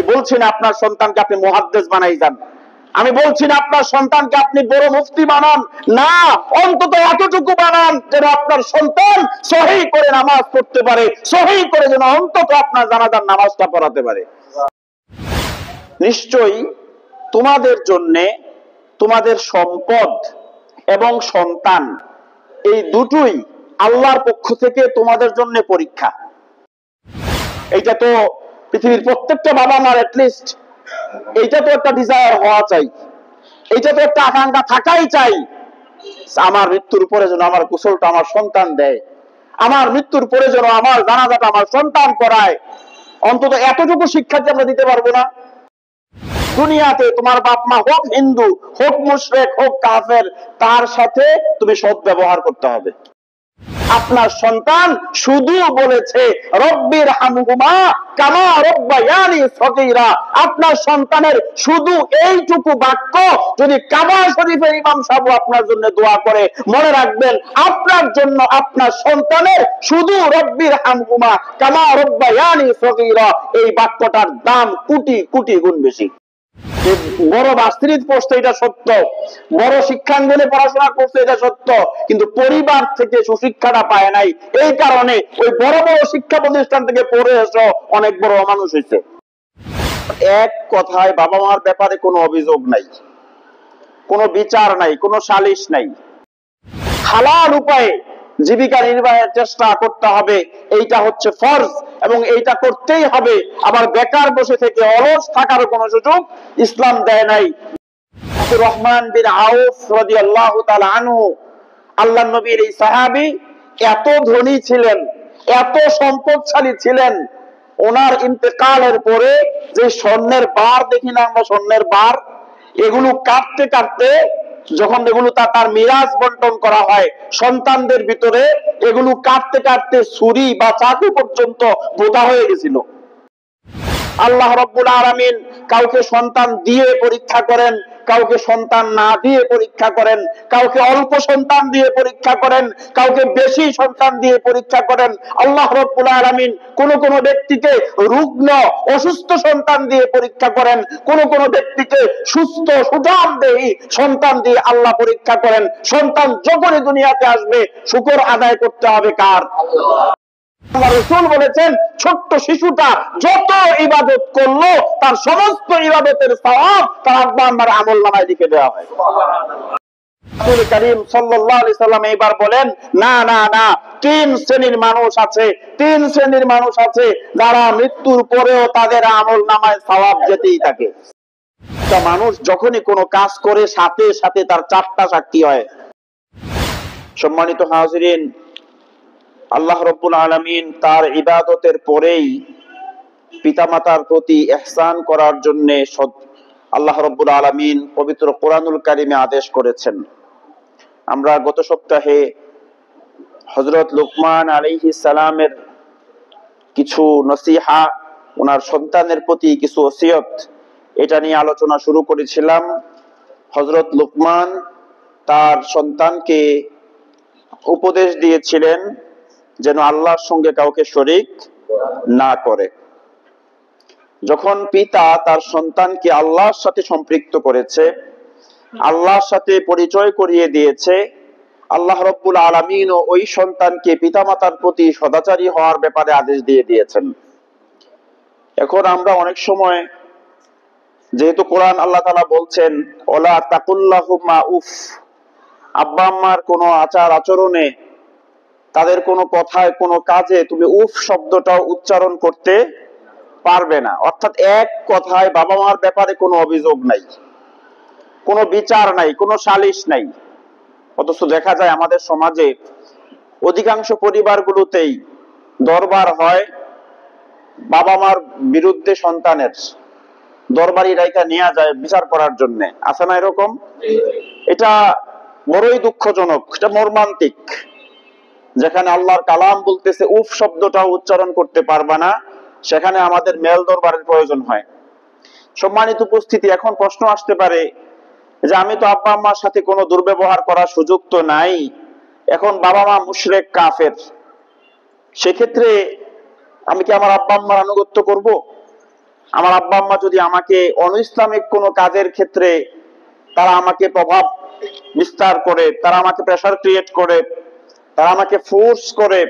আমি বলছি না আপনার সন্তানকে আপনি মুহাদ্দিস বানাই যান, আমি বলছি না আপনার সন্তানকে আপনি বড় মুফতি বানান, না, অন্তত এতটুকু বানান যেন আপনার সন্তান সহিহ করে নামাজ পড়তে পারে, সহিহ করে যেন অন্তত আপনার জানাজার নামাজটা পড়াতে পারে। নিশ্চয়ই তোমাদের জন্য তোমাদের সম্পদ এবং সন্তান এই দুটোই আল্লাহর পক্ষ থেকে তোমাদের জন্য পরীক্ষা। এইটা তো পৃথিবীর প্রত্যেকটা বাবা মার অ্যাটলিস্ট এইটা তো একটা ডিজায়ার হওয়া চাই, এইটা তো একটা আকাঙ্ক্ষা থাকাই চাই, আমার মৃত্যুর পরে যেন আমার গোসলটা আমার সন্তান দেয়, আমার মৃত্যুর পরে যেন আমার জানাজাটা আমার সন্তান করায়। অন্তত এতটুকু শিক্ষা কি আমরা দিতে পারবো না? দুনিয়াতে তোমার বাপ মা হোক হিন্দু, হোক মুশরিক, হোক কাফের, তার সাথে তুমি সৎ ব্যবহার করতে হবে। আপনার সন্তান শুধু বলেছে রব্বির হামহুমা কামা রব্বায়ানি সগীরা, আপনার সন্তানের শুধু এইটুকু বাক্য যদি কাবা শরীফের ইমাম সাহেব আপনার জন্য দোয়া করে, মনে রাখবেন আপনার জন্য আপনার সন্তানের শুধু রব্বির হামহুমা কামা রব্বায়ানি সগীরা এই বাক্যটার দাম কোটি কোটি গুণ বেশি। বড় ভার্সিটিতে পড়ছে এটা সত্য, বড় শিক্ষাঙ্গনে পড়াশোনা করছে এটা সত্য, কিন্তু পরিবার থেকে সুশিক্ষাটা পায় নাই, এই কারণে ওই বড় বড় শিক্ষা প্রতিষ্ঠান থেকে পড়ে এসে অনেক বড় মানুষ হয়েছে। এক কথায় বাবা মার ব্যাপারে কোনো অভিযোগ নাই, কোনো বিচার নাই, কোনো সালিশ নাই। হালাল উপায়ে জীবিকা নির্বাহের চেষ্টা করতে হবে, এইটা হচ্ছে ফরজ এবং এইটা করতেই হবে। আবার বেকার বসে থেকে অলস থাকার কোনো সুযোগ ইসলাম দেয় নাই। আব্দুর রহমান বিন আউফ রাদিয়াল্লাহু তাআলা আনহু, আল্লাহর নবীর এই সাহাবী এত ধনী ছিলেন, এত সম্পদশালী ছিলেন, ওনার ইন্তেকালের পরে যে স্বর্ণের বার দেখি না আমরা, স্বর্ণের বার, এগুলো কাটতে কাটতে যখন এগুলো তার মিরাজ বন্টন করা হয় সন্তানদের ভিতরে, এগুলো কাটতে কাটতে ছুরি বা চাকু পর্যন্ত বোঝা হয়ে গেছিল। আল্লাহ রাব্বুল আলামিন কাউকে সন্তান দিয়ে পরীক্ষা করেন, কাউকে সন্তান না দিয়ে পরীক্ষা করেন, কাউকে অল্প সন্তান দিয়ে পরীক্ষা করেন, কাউকে বেশি সন্তান দিয়ে পরীক্ষা করেন। আল্লাহ রাব্বুল আলামিন কোন কোন ব্যক্তিকে রুগ্ন অসুস্থ সন্তান দিয়ে পরীক্ষা করেন, কোন কোন ব্যক্তিকে সুস্থ সুঠামদেহী সন্তান দিয়ে আল্লাহ পরীক্ষা করেন। সন্তান যখনই দুনিয়াতে আসবে শুকর আদায় করতে হবে কার? আল্লাহ। রাসূল বলেছেন ছোট্ট শিশুটা যত ইবাদত করলো তার সমস্ত ইবাদতের সওয়াব তার আব্বা আম্মার আমলনামায় লিখে দেওয়া হয়। রাসূল করিম সাল্লাল্লাহু আলাইহি সাল্লাম এবার বলেন, না না না, তিন শ্রেণীর মানুষ আছে, তিন শ্রেণীর মানুষ আছে যারা মৃত্যুর পরেও তাদের আমলনামায় সওয়াব যেতেই থাকে। একটা মানুষ যখনই কোনো কাজ করে সাথে সাথে তার চারটা সাক্ষী হয়। সম্মানিত হাজিরিন, আল্লাহ রাব্বুল আলামিন তার ইবাদতের পরেই পিতামাতার প্রতি ইহসান করার জন্য আল্লাহ রাব্বুল আলামিন পবিত্র কোরআনুল কারীমে আদেশ করেছেন। আমরা গত সপ্তাহে হযরত লুকমান আলাইহিস সালামের কিছু নসিহা, ওনার সন্তানের প্রতি কিছু ওসিয়ত, এটা নিয়ে আলোচনা শুরু করেছিলাম। হযরত লুকমান তার সন্তানকে উপদেশ দিয়েছিলেন যেন আল্লাহর সঙ্গে কাউকে শরীক না করে। যখন পিতা তার সন্তানকে আল্লাহর সাথে সম্পৃক্ত করেছে, আল্লাহর সাথে পরিচয় করিয়ে দিয়েছে, আল্লাহ রাব্বুল আলামিন ওই সন্তানকে পিতামাতার প্রতি সদাচারী হওয়ার ব্যাপারে আদেশ দিয়ে দিয়েছেন। এখন আমরা অনেক সময়, যেহেতু কোরআন আল্লাহ তাআলা বলছেন ওয়ালা তাকুল্লাহুমা উফ, আব্বা আম্মার কোনো আচার আচরণে, তাদের কোনো কথায় কোনো কাজে তুমি উফ শব্দটাও উচ্চারণ করতে পারবে না। অর্থাৎ এক কথায় বাবা মার ব্যাপারে কোনো অভিযোগ নাই, কোনো বিচার নাই, কোনো সালিশ নাই। অথচ দেখা যায় আমাদের সমাজে অধিকাংশ পরিবারগুলোতেই দরবার হয় বাবা মার বিরুদ্ধে সন্তানের, দরবারি রাইখা নেওয়া যায় বিচার করার জন্য। আছে না এরকম? এটা বড়ই দুঃখজনক, এটা মর্মান্তিক। যেখানে আল্লাহর কালাম বলতেছে উফ শব্দটাও উচ্চারণ করতে পারবা না, সেখানে আমাদের মেল দরবারের প্রয়োজন হয়। সম্মানিত উপস্থিতি, এখন প্রশ্ন আসতে পারে যে আমি তো আব্বা আম্মার সাথে কোনো দুর্ব্যবহার করার সুযোগ তো নাই, এখন বাবা মা মুশরিক কাফের, সেক্ষেত্রে আমি কি আমার আব্বা আম্মার আনুগত্য করব? আমার আব্বা আম্মা যদি আমাকে অনইসলামিক কোনো কাজের ক্ষেত্রে তারা আমাকে প্রভাব বিস্তার করে, তারা আমাকে প্রেসার ক্রিয়েট করে, তারা আমাকে ফোর্স করে,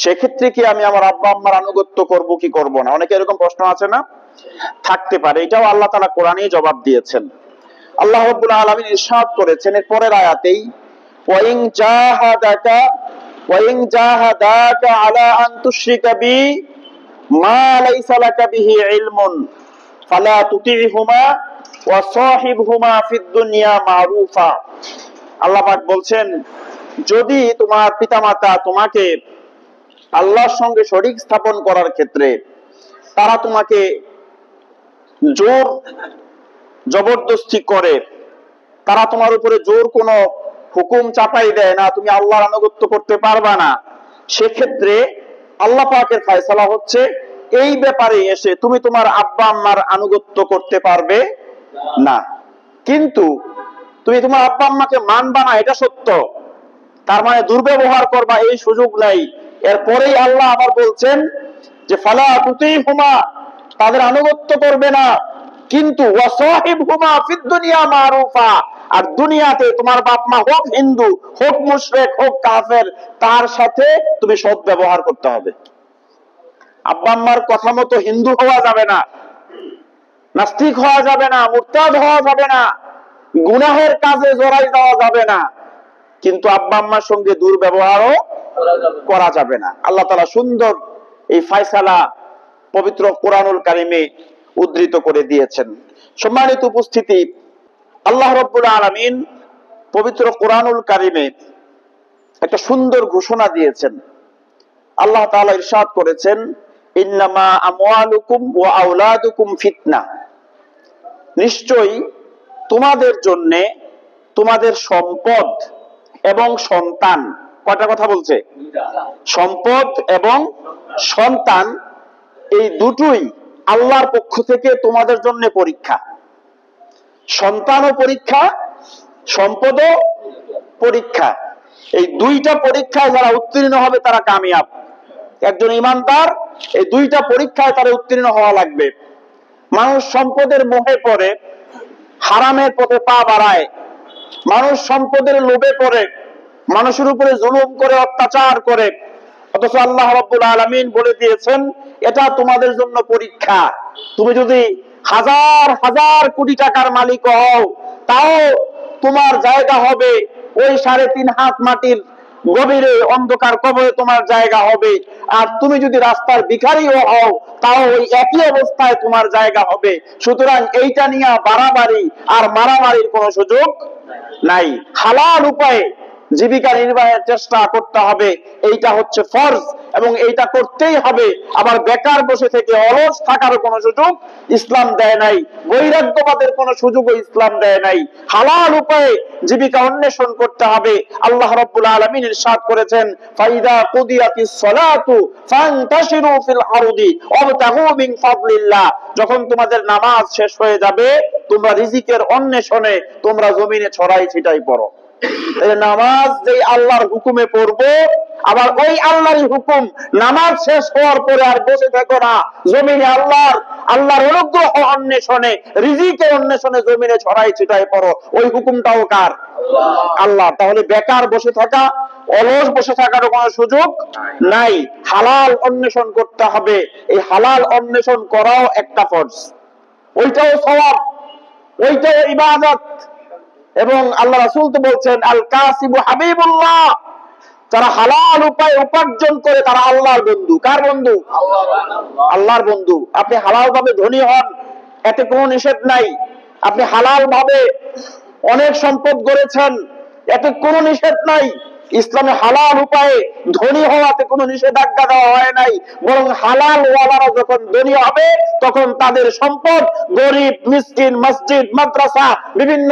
সেক্ষেত্রে কি আমি আমার আব্বা আম্মার আনুগত্য করব কি করব না? অনেকে এরকম প্রশ্ন আছে না? থাকতে পারে। এটাও আল্লাহ তাআলা কোরআনেই জবাব দিয়েছেন। আল্লাহ রাব্বুল আলামিন ইরশাদ করেছেন এর পরের আয়াতেই, ওয়াইন জাহাদাকা আলা আন তুশরিকা বি মা লাইসা লাকা বিহি ইলমুন ফালা তুতি'হুমা ওয়া সাহিবহুমা ফিদ দুনিয়া মারুফা। আল্লাহ পাক বলছেন, যদি তোমার পিতামাতা তোমাকে আল্লাহর সঙ্গে শরীক স্থাপন করার ক্ষেত্রে তারা তোমাকে জোর জবরদস্তি করে, তারা তোমার উপরে জোর কোনো হুকুম চাপাই দেয় না, তুমি আল্লাহর আনুগত্য করতে পারবা না, সেক্ষেত্রে আল্লাহ পাকের ফয়সালা হচ্ছে এই ব্যাপারে এসে তুমি তোমার আব্বা আম্মার আনুগত্য করতে পারবে না। কিন্তু তুমি তোমার আব্বা আম্মাকে মানবা না এটা সত্য, তার মানে দুর্ব্যবহার করবা এই সুযোগ নাই। এরপরেই আল্লাহ আবার বলছেন যে ফালা তুতিহুমা, তাদের আনুগত্য করবে না, কিন্তু ওয়াসাহিবহুমা ফিদ দুনিয়া মারুফা, আর দুনিয়াতে তোমার বাপ মা হোক হিন্দু, হোক মুশরিক, হোক কাফের, তার সাথে তুমি সৎ ব্যবহার করতে হবে। আব্বা আম্মার কথা মতো হিন্দু হওয়া যাবে না, নাস্তিক হওয়া যাবে না, মুরতাদ হওয়া যাবে না, গুনাহের কাজে জড়াই যাওয়া যাবে না, কিন্তু আব্বা আম্মার সঙ্গে দুর্ব্যবহারও করা যাবে না। আল্লাহ তাআলা সুন্দর এই ফয়সালা পবিত্র কোরআনুল কারীমে উদ্ধৃত করে দিয়েছেন। সম্মানিত উপস্থিতি, আল্লাহ রাব্বুল আলামিন পবিত্র কোরআনুল কারীমে একটা সুন্দর ঘোষণা দিয়েছেন। আল্লাহ তাআলা ইরশাদ করেছেন, ইন্নামা আমওয়ালুকুম ওয়া আওলাদুকুম ফিতনা, নিশ্চয়ই তোমাদের জন্য তোমাদের সম্পদ এবং সন্তান, কয়টা কথা বলছে? সম্পদ এবং সন্তান, এই দুটোই আল্লাহর পক্ষ থেকে তোমাদের জন্য পরীক্ষা। সন্তানও পরীক্ষা, সম্পদও পরীক্ষা। এই দুইটা পরীক্ষায় যারা উত্তীর্ণ হবে তারা কামিয়াব। একজন ঈমানদার এই দুইটা পরীক্ষায় তারা উত্তীর্ণ হওয়া লাগবে। মানুষ সম্পদের মোহে পড়ে হারামের পথে পা বাড়ায়, মানুষ সম্পদের লোভে পড়ে মানুষের উপরে জুলুম করে, অত্যাচার করে, অথচ আল্লাহ রাব্বুল আলামিন বলে দিয়েছেন এটা তোমাদের জন্য পরীক্ষা। তুমি যদি হাজার হাজার কোটি টাকার মালিক হও, তাও তোমার জায়গা হবে ওই 3.5 হাত মাটির গভীরে অন্ধকার কবরে তোমার জায়গা হবে। আর তুমি যদি রাস্তার ভিখারিও হও, তাও ওই একই অবস্থায় তোমার জায়গা হবে। সুতরাং এইটা নিয়ে বাড়াবাড়ি আর মারামারির কোনো সুযোগ নাই। হালাল উপায়ে জীবিকা নির্বাহের চেষ্টা করতে হবে, এইটা হচ্ছে ফরজ, এবং এইটা করতেই হবে। আবার বেকার বসে থেকে অলস থাকার কোনো সুযোগ ইসলাম দেয় নাই, বৈরাগ্যবাদের কোনো সুযোগও ইসলাম দেয় নাই। হালাল উপায়ে জীবিকা অন্বেষণ করতে হবে। আল্লাহ রাব্বুল আলামিন ইরশাদ করেছেন, ফাইদা কুদিয়াতিস সালাতু ফান্তাশিরু ফিল আরদি ওয়াবতাগু মিন ফাদলিল্লাহ, যখন তোমাদের নামাজ শেষ হয়ে যাবে তোমরা রিজিকের অন্বেষণে তোমরা জমিনে ছড়াই ছিটাই পড়ো। নামাজ যে আল্লাহর হুকুমে পড়বো, আবার ওই আল্লাহরই হুকুম নামাজ শেষ হওয়ার পরে আর বসে থাকো না, জমিনে আল্লাহর অনুগ্রহ অন্বেষণে, রিজিকের অন্বেষণে জমিনে ছড়াই ছিটাই পড়ো। ওই হুকুমটাও কার? আল্লাহ। তাহলে বেকার বসে থাকা, অলস বসে থাকার কোনো সুযোগ নাই। হালাল অন্বেষণ করতে হবে। এই হালাল অন্বেষণ করাও একটা ফরজ, ওইটাও সওয়াব, ওইটাও ইবাদত। এবং আল্লাহ রাসূল তো বলছেন, আল কাসিবু হাবিবুল্লাহ, যারা হালাল উপায়ে উপার্জন করে তারা আল্লাহর বন্ধু। কার বন্ধু? আল্লাহর বন্ধু। আপনি হালাল ভাবে ধনী হন, এতে কোনো নিষেধ নাই। আপনি হালাল ভাবে অনেক সম্পদ গড়েছেন, এতে কোনো নিষেধ নাই। ইসলামে হালাল উপায়ে ধনী হওয়াতে কোনো নিষেধাজ্ঞা দেওয়া হয় নাই, বরং হালাল ওয়ালারা যখন ধনী হবে তখন তাদের সম্পদ গরিব, মিসকিন, মসজিদ, মাদ্রাসা, বিভিন্ন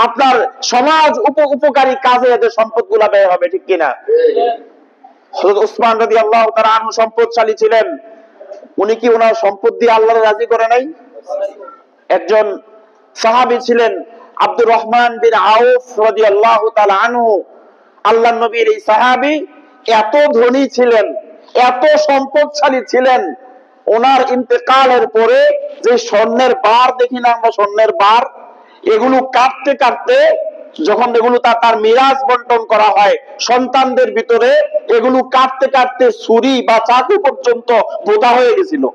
আপনার সমাজ উপকারী কাজে এদের সম্পদগুলা ব্যয় হবে, ঠিক কিনা? হযরত উসমান রাদিয়াল্লাহু তাআলা আনহু সম্পদশালী ছিলেন। উনি কি ওনার সম্পদ দিয়ে আল্লাহর রাজি করে নাই? একজন সাহাবী ছিলেন আব্দুর রহমান বিন আউফ রাদিয়াল্লাহু তাআলা আনহু। আল্লাহর নবীর এই সাহাবী এত ধনী ছিলেন, এত সম্পদশালী ছিলেন, ওনার ইন্তেকালের পরে যে স্বর্ণের বার দেখি না আমরা, স্বর্ণের বার, এগুলো কাটতে কাটতে যখন এগুলো তার মিরাজ বন্টন করা হয় সন্তানদের ভিতরে, এগুলো কাটতে কাটতে ছুরি বা চাকু পর্যন্ত বোঝা হয়ে গেছিল।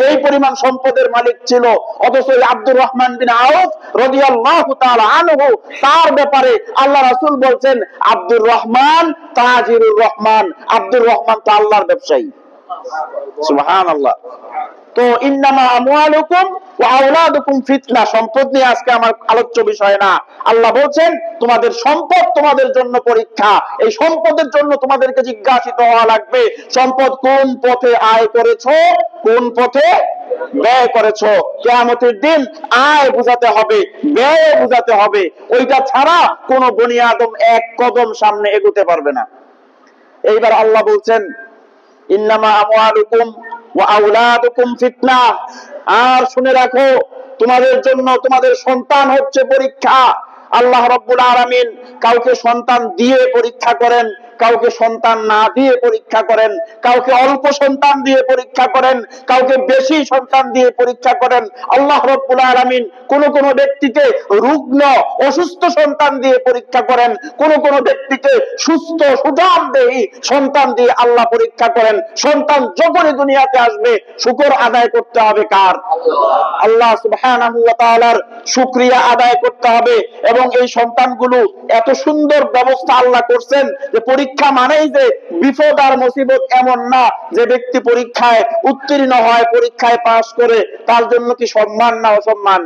এই পরিমাণ সম্পদের মালিক ছিল। অথচ আব্দুর রহমান বিন আউফ রাদিয়াল্লাহু তাআলা আনহু, তার ব্যাপারে আল্লাহ রাসূল বলছেন আব্দুর রহমান তাজিরুর রহমান, আব্দুর রহমান তো আল্লাহর ব্যবসায়ী। সুবহানাল্লাহ। তো ইন্নামা আমওয়ালুকুম ওয়া আওলাদুকুম ফিতনা, সম্পদ নিয়ে আজকে আমার আলোচ্য বিষয় না। আল্লাহ বলছেন তোমাদের সম্পদ তোমাদের জন্য পরীক্ষা। এই সম্পদের জন্য তোমাদেরকে জিজ্ঞাসিত হওয়া লাগবে, সম্পদ কোন পথে আয় করেছো, কোন পথে ব্যয় করেছো। কিয়ামতের দিন আয় বুঝাতে হবে, ব্যয় বুঝাতে হবে। ওইটা ছাড়া কোন বনি আদম এক কদম সামনে এগোতে পারবে না। এইবার আল্লাহ বলছেন ইন্নামা আমওয়ালুকুম ওয়া আওলাদুকুম ফিতনা, আর শুনে রাখো তোমাদের জন্য তোমাদের সন্তান হচ্ছে পরীক্ষা। আল্লাহ রাব্বুল আলামিন কাউকে সন্তান দিয়ে পরীক্ষা করেন, কাউকে সন্তান না দিয়ে পরীক্ষা করেন, কাউকে অল্প সন্তান দিয়ে পরীক্ষা করেন, কাউকে বেশি সন্তান দিয়ে পরীক্ষা করেন। আল্লাহ রাব্বুল আলামিন কোন কোন ব্যক্তিকে রুগ্ন অসুস্থ সন্তান দিয়ে পরীক্ষা করেন, কোন কোন ব্যক্তিকে সুস্থ সুঠামদেহী সন্তান দিয়ে আল্লাহ পরীক্ষা করেন। সন্তান যখনই দুনিয়াতে আসবে শুকর আদায় করতে হবে কার? আল্লাহ সুবহানাহু ওয়া তাআলার শুকরিয়া আদায় করতে হবে। এবং এই সন্তানগুলো এত সুন্দর ব্যবস্থা আল্লাহ করছেন যে পরীক্ষা মানেই যে বিপদ আর মুসিবত এমন না। যে ব্যক্তি পরীক্ষায় উত্তীর্ণ হয়, পরীক্ষায় পাশ করে, তার জন্য কি সম্মান না অসম্মান?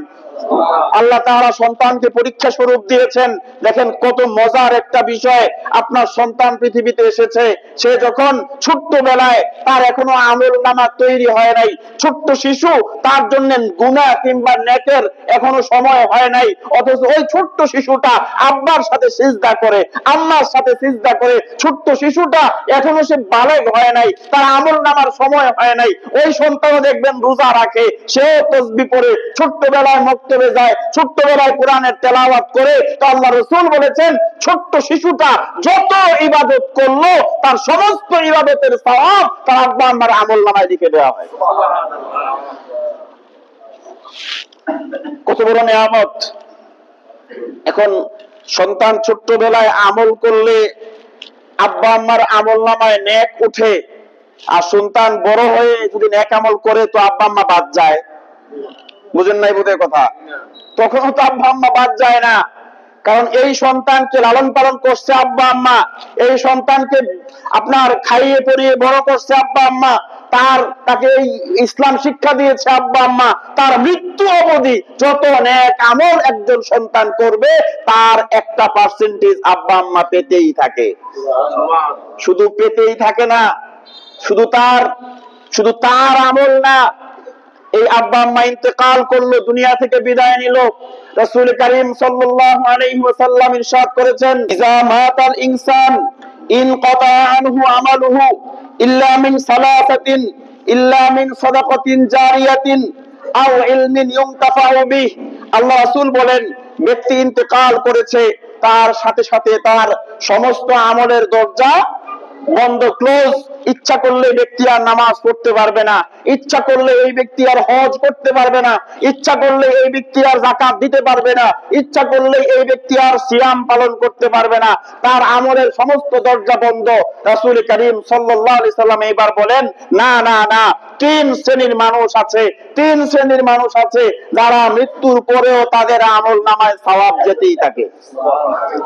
আল্লাহ তাআলা সন্তানকে পরীক্ষা স্বরূপ দিয়েছেন। দেখেন কত মজার একটা বিষয়, আপনার সন্তান পৃথিবীতে এসেছে, সে যখন ছোট্টবেলায়, তার এখনো আমলনামা তৈরি হয় নাই, ছোট্ট শিশু, তার জন্য গুনাহ কিংবা নেকের এখনো সময় হয় নাই, অথচ ওই ছোট্ট শিশুটা আব্বার সাথে সিজদা করে, আম্মার সাথে সিজদা করে, ছোট্ট শিশুটা এখনো সে বালেগ হয় নাই, তার আমলনামার সময় হয় নাই। ওই সন্তানও দেখবেন রোজা রাখে, সেও তাসবিহ পড়ে, ছোট্টবেলায় মক্তবে যায়, ছোট্টবেলায় কোরআনের তেলাওয়াত করে। তো আল্লাহ রাসূল বলেছেন ছোট্ট শিশুটা যত ইবাদত করলো তার সমস্ত ইবাদতের সওয়াব তার আব্বা আম্মার আমলনামায় লিখে দেওয়া হয়। কত বড় নিয়ামত। এখন সন্তান ছোট্টবেলায় আমল করলে আব্বা আম্মার আমলনামায় নেক উঠে, আর সন্তান বড় হয়ে যদি নেক আমল করে তো আব্বা আম্মা বাদ যায়। বুঝেন নাই বোধহয় কথা? তখনও তো আব্বা আম্মা বাদ যায় না, কারণ এই সন্তানকে লালন পালন করছে আব্বা আম্মা, এই সন্তানকে আপনার খাইয়ে পরিয়ে বড় করছে আব্বা আম্মা, তাকে ইসলাম শিক্ষা দিয়েছে আব্বা আম্মা। তার মৃত্যু অবধি যত নেক আমল একজন সন্তান করবে তার একটা পার্সেন্টেজ আব্বা আম্মা পেতেই থাকে। শুধু পেতেই থাকে না, শুধু তার আমল না, এই আব্বা আম্মা ইন্তেকাল করলো, দুনিয়া থেকে বিদায় নিল, রাসূল করিম সাল্লাল্লাহু আলাইহি ওয়াসাল্লাম ইরশাদ করেছেন ইজা মাতাল ইনসান ইনকাতা আনহু আমালুহু ইল্লা মিন সালাসাতিন ইল্লা মিন সাদাকাতিন জারিয়াতিন আও ইলমিন ইউনতাফাউ বিহি। আল্লাহ রাসূল বলেন ব্যক্তি ইন্তেকাল করেছে, তার সাথে সাথে তার সমস্ত আমলের দরজা বন্ধ, ক্লোজ। ইচ্ছা করলে ব্যক্তি আর নামাজ পড়তে পারবে না, ইচ্ছা করলে এই ব্যক্তি আর হজ করতে পারবে না, ইচ্ছা করলে এই ব্যক্তি আর যাকাত দিতে পারবে না, ইচ্ছা করলে এই ব্যক্তি আর সিয়াম পালন করতে পারবে না, তার আমলের সমস্ত দরজা বন্ধ। রাসূল করিম সাল্লাল্লাহু আলাইহি সাল্লাম এবার বলেন না না না, তিন শ্রেণীর মানুষ আছে যারা মৃত্যুর পরেও তাদের আমলনামায় সওয়াব যেতেই থাকে।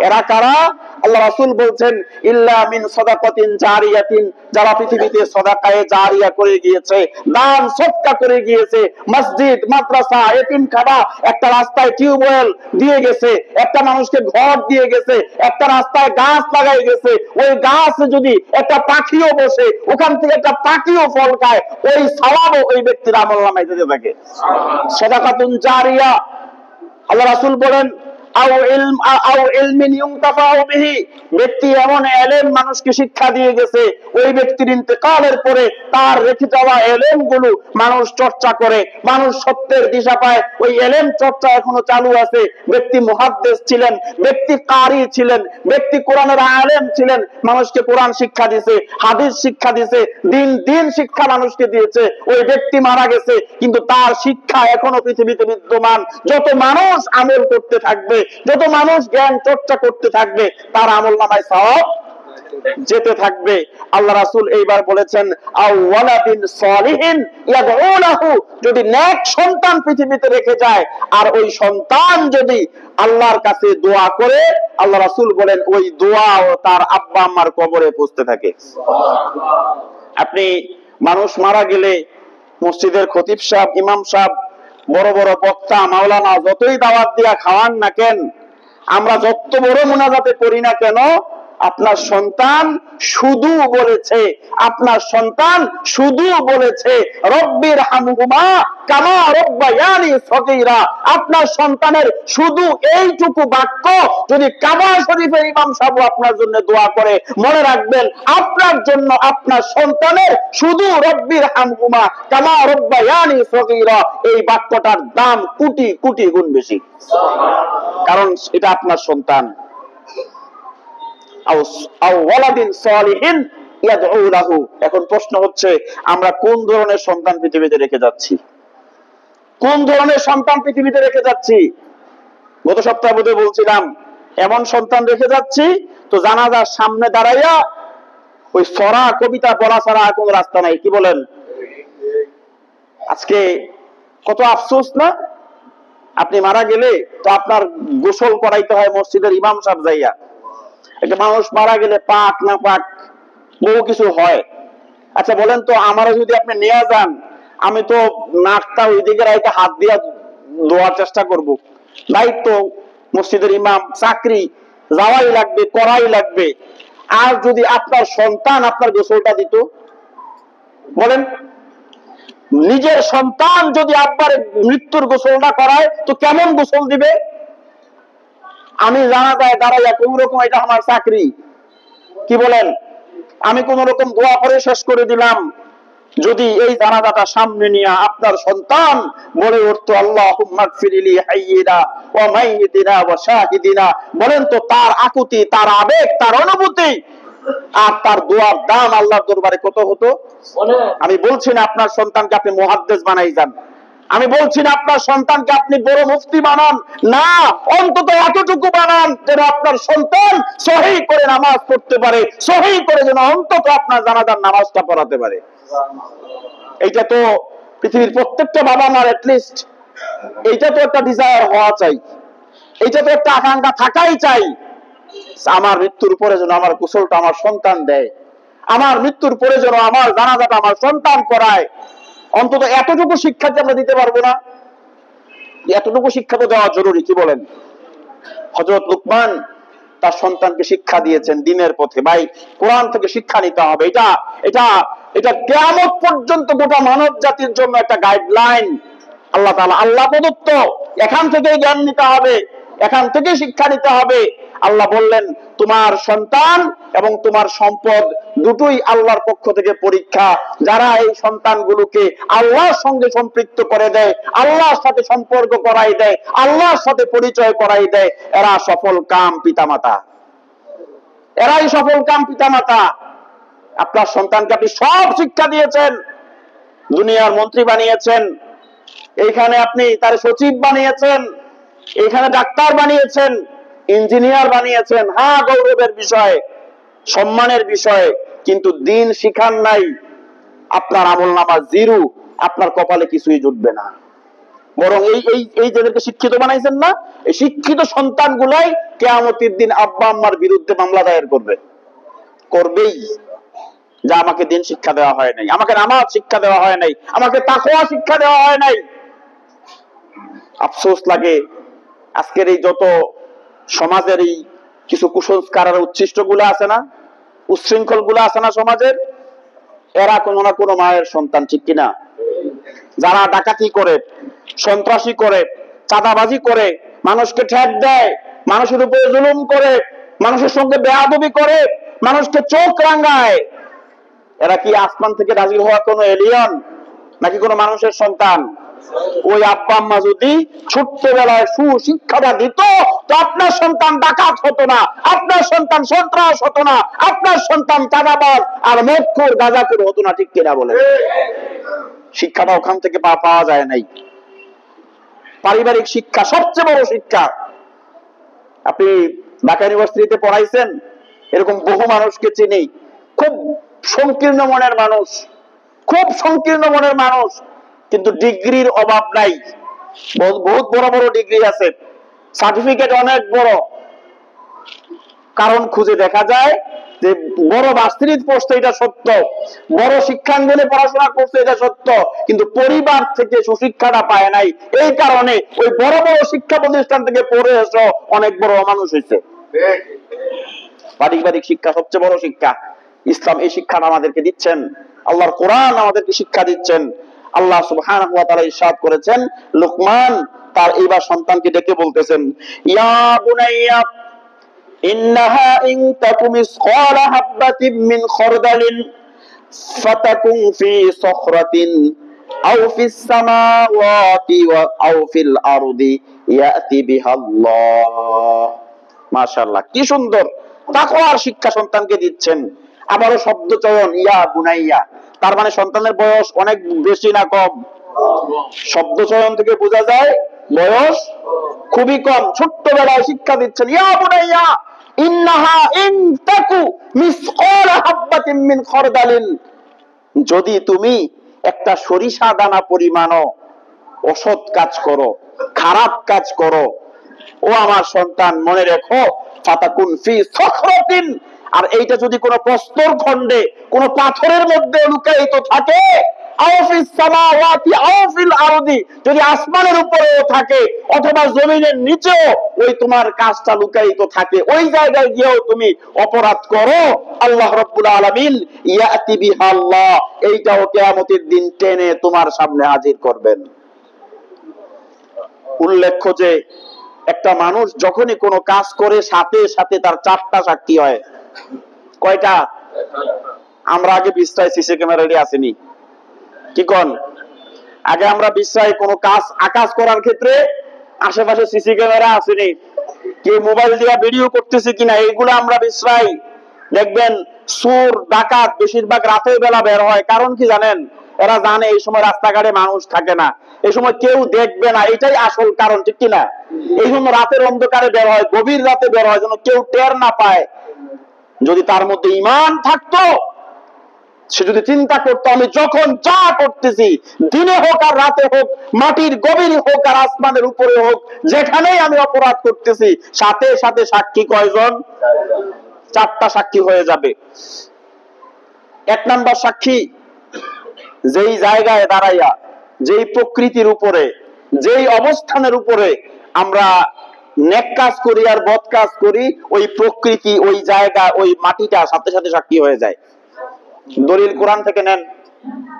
এরা কারা? আল্লাহ রাসূল বলছেন ইল্লা মিন সাদাকাতিন জারিয়াতিন, যারা পৃথিবীতে সাদাকায়ে জারিয়া করে গিয়েছে, দান সদকা করে গিয়েছে, মসজিদ, মাদ্রাসা, এতিমখানা, একটা রাস্তায় টিউবওয়েল দিয়ে গেছে, একটা মানুষকে ঘর দিয়ে গেছে, একটা রাস্তায় গাছ লাগাই গেছে, ওই গাছ যদি একটা পাখিও বসে ওখান থেকে একটা পাখিও ফল খায়, ওই সওয়াবও ওই ব্যক্তির আমলনামায় যেতে থাকে। সাদাকাতুন জারিয়া। আল্লাহ রাসূল বলেন ব্যক্তি এমন এলেম মানুষকে শিক্ষা দিয়ে গেছে, ওই ব্যক্তির ইন্তেকালের পরে তার রেখে যাওয়া এলেম গুলো মানুষ চর্চা করে, মানুষ সত্যের দিশা পায়, ওই এলেম চর্চা এখনো চালু আছে। ব্যক্তি মুহাদ্দিস ছিলেন, ব্যক্তি কারি ছিলেন, ব্যক্তি কোরআনের আলেম ছিলেন, মানুষকে কোরআন শিক্ষা দিয়েছে, হাদিস শিক্ষা দিয়েছে, দিন শিক্ষা মানুষকে দিয়েছে। ওই ব্যক্তি মারা গেছে, কিন্তু তার শিক্ষা এখনো পৃথিবীতে বিদ্যমান। যত মানুষ আমল করতে থাকবে, যত মানুষ জ্ঞান চর্চা করতে থাকবে, তার আমল নামায় সওয়াব যেতে থাকবে। আল্লাহ রাসূল এইবার বলেছেন, আও ওয়ালাদিন সালিহিন ইয়াদউ লাহু, যদি নেক সন্তান পৃথিবীতে রেখে যায় আর ওই সন্তান যদি আল্লাহর কাছে দোয়া করে, আল্লাহ রাসূল বলেন ওই দোয়াও তার আব্বা আম্মার কবরে পৌঁছতে থাকে। আপনি মানুষ মারা গেলে মসজিদের খতিব সাহেব, ইমাম সাহেব, বড় বড় বক্তা, মাওলানা যতই দাওয়াত দিয়া খাওয়ান না কেন, আমরা যত বড় মুনাজাতে করি না কেন, আপনার সন্তান শুধু বলেছে, আপনার সন্তান শুধু বলেছে রব্বির হামহুমা কামা রব্বায়ানি সগীরা। আপনার সন্তানের শুধু এইটুকু বাক্য যদি কাবা শরীফের ইমাম সাহেব আপনার জন্য দোয়া করে, মনে রাখবেন আপনার জন্য আপনার সন্তানের শুধু রব্বির হামহুমা কামা রব্বায়ানি সগীরা এই বাক্যটার দাম কোটি কোটি গুণ বেশি, কারণ এটা আপনার সন্তান। এখন প্রশ্ন হচ্ছে, আমরা কোন ধরনের সন্তান পৃথিবীতে রেখে যাচ্ছি? কোন ধরনের সন্তান পৃথিবীতে রেখে যাচ্ছি? গত সপ্তাহ বোধহয় বলছিলাম, এমন সন্তান রেখে যাচ্ছি তো জানাজার সামনে দাঁড়াইয়া ওই সরা কবিতা পড়া ছাড়া কোন রাস্তা নাই। কি বলেন? আজকে কত আফসোস না, আপনি মারা গেলে তো আপনার গোসল করাইতে হয় মসজিদের ইমাম সাহেব যাইয়া। একটা মানুষ মারা গেলে পাক না পাক বহু কিছু হয়। আচ্ছা বলেন তো, আমারও যদি আপনি নিয়ে যান, আমি তো নাকটা ওই দিকে রাইতে হাত দিয়া ধোয়ার চেষ্টা করব। দায়িত্ব মসজিদের ইমাম, চাকরি, যাওয়াই লাগবে, করাই লাগবে। আর যদি আপনার সন্তান আপনার গোসলটা দিত, বলেন, নিজের সন্তান যদি আব্বার মৃত্যুর গোসলটা করায় তো কেমন গোসল দিবে? আমি জানা যায় দাঁড়াইয়া কোন রকম এটা আমার চাকরি, কি বলেন, আমি কোন রকম দোয়া করে শেষ করে দিলাম। যদি এই জানাজাটা সামনে নিয়ে আপনার সন্তান বলে উঠতো আল্লাহুম্মা গফিরলি হাইয়িনা ওয়া মাইয়িতিনা ওয়া শাহিদিনা, বলেন তো তার আকুতি, তার আবেগ, তার অনুভূতি আর তার দোয়ার দাম আল্লাহর দরবারে কত হতো? আমি বলছি না আপনার সন্তানকে আপনি মুহাদ্দিস বানাই যান, আমি বলছি না আপনার সন্তানকে আপনি বড় মুফতি বানান, না, অন্তত এতটুকু বানান যেন আপনার সন্তান সহি করে নামাজ পড়তে পারে, সহি করে যেন অন্তত আপনার জানাজার নামাজটা পড়াতে পারে। এইটা তো পৃথিবীর প্রত্যেকটা বাবা মার এটলিস্ট এইটা তো একটা ডিজায়ার হওয়া চাই, এইটা তো একটা আকাঙ্ক্ষা থাকাই চাই। আমার মৃত্যুর পরে যেন আমার গোসলটা আমার সন্তান দেয়, আমার মৃত্যুর পরে যেন আমার জানাজাটা আমার সন্তান পড়ায়। অন্তত এতটুকু শিক্ষা কি আমরা দিতে পারবো না? এতটুকু শিক্ষা তো দেওয়া জরুরি, কি বলেন? হযরত লুকমান তার সন্তানকে শিক্ষা দিয়েছেন দিনের পথে। ভাই, কোরআন থেকে শিক্ষা নিতে হবে। এটা এটা এটা কিয়ামত পর্যন্ত গোটা মানব জাতির জন্য একটা গাইডলাইন আল্লাহ তাআলা, আল্লাহ প্রদত্ত। এখান থেকে জ্ঞান নিতে হবে, এখান থেকে শিক্ষা নিতে হবে। আল্লাহ বললেন, তোমার সন্তান এবং তোমার সম্পদ দুটোই আল্লাহর পক্ষ থেকে পরীক্ষা। যারা এই সন্তানগুলোকে আল্লাহর সঙ্গে সম্পৃক্ত করে দেয়, আল্লাহর সাথে সম্পর্ক করাই দেয়, আল্লাহর সাথে পরিচয় করাই দেয়, এরা সফল কাম পিতামাতা, এরাই সফল কাম পিতামাতা। আপনার সন্তানকে আপনি সব শিক্ষা দিয়েছেন, দুনিয়ার মন্ত্রী বানিয়েছেন, এইখানে আপনি তার সচিব বানিয়েছেন, এখানে ডাক্তার বানিয়েছেন, ইঞ্জিনিয়ার বানিয়েছেন। হ্যাঁ, গৌরবের বিষয়, সম্মানের বিষয়, কিন্তু দিন শিখান নাই, আপনার আমলনামা জিরো, আপনার কপালে কিছুই জুটবে না। বরং এই যাদেরকে শিক্ষিত বানাইছেন না, এই শিক্ষিত সন্তানগুলাই কিয়ামতের দিন আব্বা আম্মার বিরুদ্ধে মামলা দায়ের করবেই, যা আমাকে দিন শিক্ষা দেওয়া হয় নাই, আমাকে নামাজ শিক্ষা দেওয়া হয় নাই, আমাকে তাকওয়া শিক্ষা দেওয়া হয় নাই। আফসোস লাগে, আজকের এই যত সমাজের এই কিছু কুসংস্কার আর উচ্ছিষ্ট গুলো আছে না, উচ্ছৃঙ্খল গুলো আছে না সমাজের, এরা কোনো না কোনো মায়ের সন্তান, ঠিক কিনা? যারা ডাকাতি করে, সন্ত্রাসী করে, চাঁদাবাজি করে, মানুষকে ঠেট দেয়, মানুষের উপরে জুলুম করে, মানুষের সঙ্গে বেয়াদবি করে, মানুষকে চোখ রাঙায়। এরা কি আসমান থেকে নাজিল হওয়া কোনো এলিয়ন নাকি কোনো মানুষের সন্তান? ওই আব্বা আম্মা যদি ছোট্টবেলায় সুশিক্ষাটা দিত, তো আপনার সন্তান ডাকাত হতো না, আপনার সন্তান সন্ত্রাস হতো না, আপনার সন্তান চাঁদাবাজ আর মদখোর গাঁজাখোর হতো না। ঠিক কিনা বলেন? শিক্ষাটা ওখান থেকে পাওয়া যায় নাই। পারিবারিক শিক্ষা সবচেয়ে বড় শিক্ষা। আপনি ঢাকা ইউনিভার্সিটিতে পড়াইছেন, এরকম বহু মানুষকে চিনি, খুব সংকীর্ণ মনের মানুষ, খুব সংকীর্ণ মনের মানুষ, কিন্তু ডিগ্রির অভাব নাই, বহুত বড় বড় ডিগ্রি আছে, সার্টিফিকেট অনেক বড়। কারণ খুঁজে দেখা যায় যে বড় ভার্সিটির পড়ছে এটা সত্য, বড় শিক্ষাঙ্গনে পড়াশোনা করছে এটা সত্য, কিন্তু পরিবার থেকে সুশিক্ষাটা পায় নাই। এই কারণে ওই বড় বড় শিক্ষা প্রতিষ্ঠান থেকে পড়ে এসে অনেক বড় মানুষ হয়েছে। পারিবারিক শিক্ষা সবচেয়ে বড় শিক্ষা। ইসলাম এই শিক্ষাটা আমাদেরকে দিচ্ছেন, আল্লাহর কোরআন আমাদেরকে শিক্ষা দিচ্ছেন। আল্লাহ সুবহানাহু ওয়া তাআলা ইরশাদ করেছেন, লুকমান তার এইবার সন্তানকে ডেকে বলতেছেন, ইয়া বুনাইয়া ইন্নাহা ইন তাকু মিসকালা হাববাতিন মিন খারদালিন ফাতাকুন ফি সাখরাতিন আও ফিস সামাওয়াতি ওয়া আও ফিল আরদি ইয়াতি বিহাল্লাহ। মাশাআল্লাহ, কি সুন্দর তাকওয়ার শিক্ষা সন্তানকে দিচ্ছেন। আবারও শব্দ চয়ন, ইয়া বুনাইয়া, তার মানে সন্তানের বয়স অনেক বেশি না কম? শব্দ চয়ন থেকে বোঝা যায় বয়স খুবই কম। ছোট্টবেলায় শিক্ষা দিচ্ছেন, ইয়া বুনাইয়া ইন্নাহা ইন তাকু মিসকালা হাববাতিন মিন খারদালিন, যদি তুমি একটা সরিষা দানা পরিমাণও অসৎ কাজ করো, খারাপ কাজ করো, ও আমার সন্তান মনে রেখো, ফাতাকুন ফি সাখরাতিন, আর এইটা যদি কোনো প্রস্তর খণ্ডে, কোনো পাথরের মধ্যে লুকায়িত থাকে, আও ফিস সামাওয়াতি আও ফিল আরদি, যদি আসমানের উপরেও থাকে অথবা জমিনের নিচেও ওই তোমার কাজটা লুকায়িত থাকে, ওই জায়গায় গিয়েও তুমি অপরাধ করো, আল্লাহ রাব্বুল আলামিন ইয়াতি বিহাল্লাহ, এইটাও কিয়ামতের দিন টেনে তোমার সামনে হাজির করবেন। উল্লেখ্য যে একটা মানুষ যখনই কোনো কাজ করে সাথে সাথে তার 4টা সাক্ষী হয়। কয়টা? আমরা আগে বিশ্রায় সিসি ক্যামেরা রেডি আসেনি, কি কোন? আগে আমরা বিশ্রায় কোনো কাজ করার ক্ষেত্রে আশেপাশে সিসি ক্যামেরা আসেনি, কেউ মোবাইল দিয়ে ভিডিও করতেছে কিনা এইগুলো আমরা বিশ্রায় দেখবেন। চোর ডাকাত বেশিরভাগ রাতের বেলা বের হয়, কারণ কি জানেন? এরা জানে এই সময় রাস্তাঘাটে মানুষ থাকে না, এই সময় কেউ দেখবে না, এটাই আসল কারণ। ঠিক কিনা? এই জন্য রাতের অন্ধকারে বের হয়, গভীর রাতে বের হয়, যেন কেউ টের না পায়। যদি তার মধ্যে ঈমান থাকতো, সে যদি চিন্তা করতো আমি যখন যা করতেছি, দিনে হোক আর রাতে হোক, মাটির গভীরে হোক আর আসমানের উপরে হোক, যেখানেই আমি অপরাধ করতেছি, সাথে সাথে সাক্ষী কয়জন? 4টা সাক্ষী হয়ে যাবে। 1 নাম্বার সাক্ষী, যেই জায়গায় দাঁড়াইয়া, যেই প্রকৃতির উপরে, যেই অবস্থানের উপরে আমরা নেক কাজ করি আর বদ কাজ করি, ওই প্রকৃতি, ওই জায়গা, ওই মাটিটা সাথে সাথে সাক্ষী হয়ে যায়। দলিল কোরআন থেকে নেন,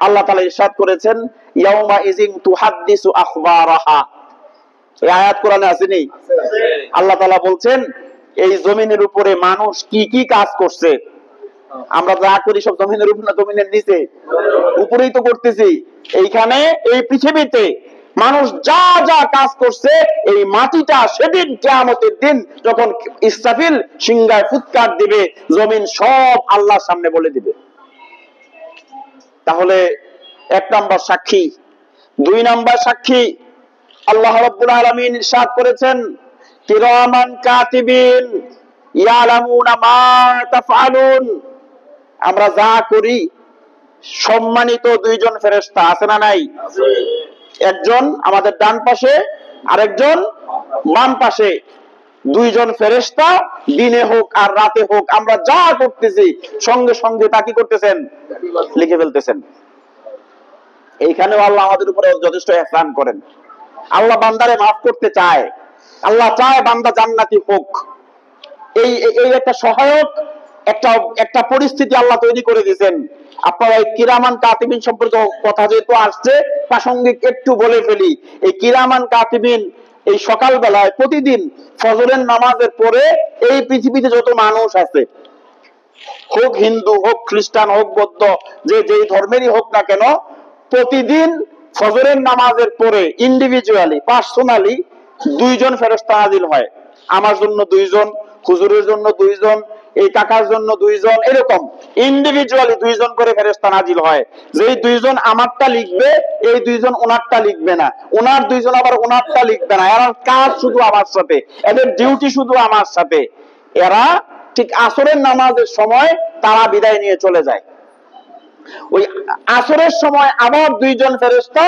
আল্লাহ তাআলা ইরশাদ করেছেন, ইয়াউমা ইযিন তুহাদ্দিসু আখবারাহা। এই আয়াত কোরআনে আসেনি? আল্লাহ তাআলা বলছেন এই জমিনের উপরে মানুষ কি কি কাজ করছে। আমরা যা করি সব জমিনের উপর না জমিনের নিচে? উপরেই তো করতেছি। এইখানে এই পৃথিবীতে মানুষ যা যা কাজ করছে, এই মাটিটা সেদিন কিয়ামতের দিন যখন ইসরাফিল সিংহায় ফুৎকার দিবে, জমিন সব আল্লাহর সামনে বলে দিবে। তাহলে 1 নাম্বার সাক্ষী। 2 নাম্বার সাক্ষী, আল্লাহ রাব্বুল আলামিন ইরশাদ করেছেন, কিরামান কাতিবিন ইয়ালামুনা মা তাফআলুন, আমরা যা করি সম্মানিত 2 জন ফেরেশতা আছে না নাই? একজন আমাদের ডান পাশে, আরেকজন বাম পাশে। 2 জন ফেরেশতা দিনে হোক আর রাতে হোক আমরা যা করতেছি সঙ্গে সঙ্গে তা কি করতেছেন? লিখে ফেলতেছেন। এইখানেও আল্লাহ আমাদের উপরে যথেষ্ট ইহসান করেন। আল্লাহ বান্দারে মাফ করতে চায়, আল্লাহ চায় বান্দা জান্নাতি হোক। এই একটা সহায়ক একটা পরিস্থিতি আল্লাহ তৈরি করে দিয়েছেন। আপনারা এই কিরামান কাতিবিন সম্পর্কে কথা যেহেতু আসছে, প্রাসঙ্গিক একটু বলে ফেলি। এই কিরামান কাতিবিন এই সকাল বেলায় প্রতিদিন ফজরের নামাজের পরে এই পৃথিবীতে যত মানুষ আছে, হোক হিন্দু, হোক খ্রিস্টান, হোক বৌদ্ধ, যে যেই ধর্মেরই হোক না কেন, প্রতিদিন ফজরের নামাজের পরে ইন্ডিভিজুয়ালি, পার্সোনালি 2 জন ফেরেশতা নাজিল হয়। আমার জন্য 2 জন, হুজুরের জন্য 2 জন, এই কাকার জন্য 2 জন, এরকম ইন্ডিভিজুয়ালি 2 জন করে ফেরেশতা নাজিল হয়। যেই 2 জন আমারটা লিখবে, এই 2 জন ওনারটা লিখবে না, ওনার 2 জন আবার ওনারটা লিখবে না। এরা কাজ শুধু আমার সাথে, এদের ডিউটি শুধু আমার সাথে। এরা ঠিক আসরের নামাজের সময় তারা বিদায় নিয়ে চলে যায়। ওই আসরের সময় আবার 2 জন ফেরেশতা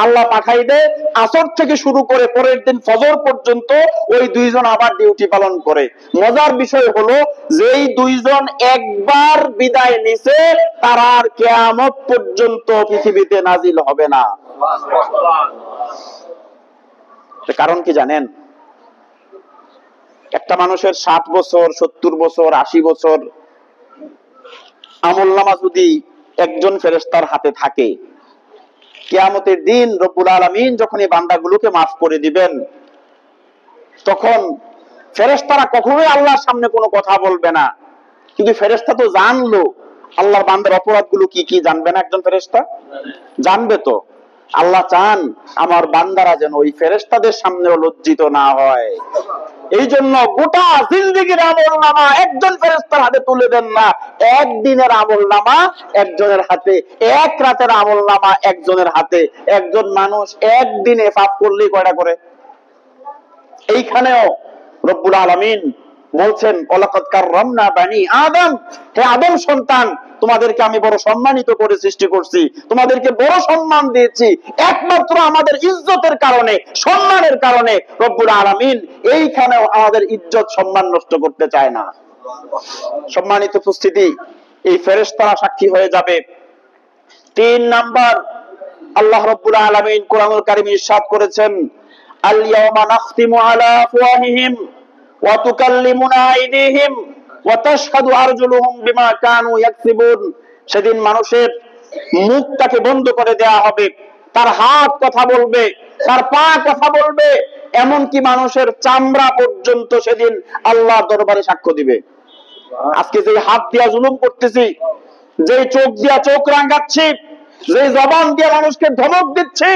আল্লাহ পাঠাই দেয়। আসর থেকে শুরু করে পরের দিন ফজর পর্যন্ত ওই 2 জন আবার ডিউটি পালন করে। মজার বিষয় হলো, যেই 2 জন একবার বিদায় নিছে, তারা আর কিয়ামত পর্যন্ত পৃথিবীতে নাজিল হবে না। কারণ কি জানেন? একটা মানুষের 60 বছর, 70 বছর, 80 বছর আমলনামা যদি একজন ফেরেশতার হাতে থাকে, কিয়ামতের দিন রব্বুল আলামিন যখন এই বান্দাগুলোকে মাফ করে দিবেন, তখন ফেরেশতারা কখনোই আল্লাহর সামনে কোনো কথা বলবে না। কিন্তু ফেরেশতা তো জানলো আল্লাহর বান্দার অপরাধগুলো কি কি, জানবে না একজন ফেরেশতা? জানবে তো। আল্লাহ চান আমার বান্দারা যেন ওই ফেরেশতাদের সামনেও লজ্জিত না হয়। এই জন্য গোটা জিন্দেগির আমলনামা একজন ফেরেশতার হাতে তুলে দেন না, একদিনের আমলনামা একজনের হাতে, এক রাতের আমলনামা একজনের হাতে। একজন মানুষ একদিনে পাপ করলেই কয়টা করে? এইখানেও রব্বুল আলামিন বলছেন, ওয়ালাকাদ কাররামনা বানি আদম, হে আদম সন্তান, তোমাদেরকে আমি বড় সম্মানিত করে সৃষ্টি করছি, তোমাদেরকে বড় সম্মান দিয়েছি একমাত্র আমাদের ইজ্জতের কারণে, সম্মানের কারণে। রব্বুল আলামিন এইখানেও আমাদের ইজ্জত সম্মান নষ্ট করতে চায় না। সম্মানিত উপস্থিতি, এই ফেরেশতারা সাক্ষী হয়ে যাবে। 3 নাম্বার, আল্লাহ রাব্বুল আলামিন কোরআনুল কারীমে ইরশাদ করেছেন, আল ইয়াওমা নাখতিমু আলা আফওয়াহিহিম ওয়া তুকাল্লিমুনা আইদিহিম ওয়া তাশহাদু আরজুলুহুম বিমা কানু ইয়াকসিবুন। সেদিন মানুষের মুখটাকে বন্ধ করে দেয়া হবে, তার হাত কথা বলবে, তার পা কথা বলবে, এমনকি মানুষের চামড়া পর্যন্ত সেদিন আল্লাহর দরবারে সাক্ষ্য দিবে। আজকে যে হাত দিয়া জুলুম করতেছি, যে চোখ দিয়া চোখ রাঙাচ্ছি, যে জবান দিয়ে মানুষকে ধমক দিচ্ছি,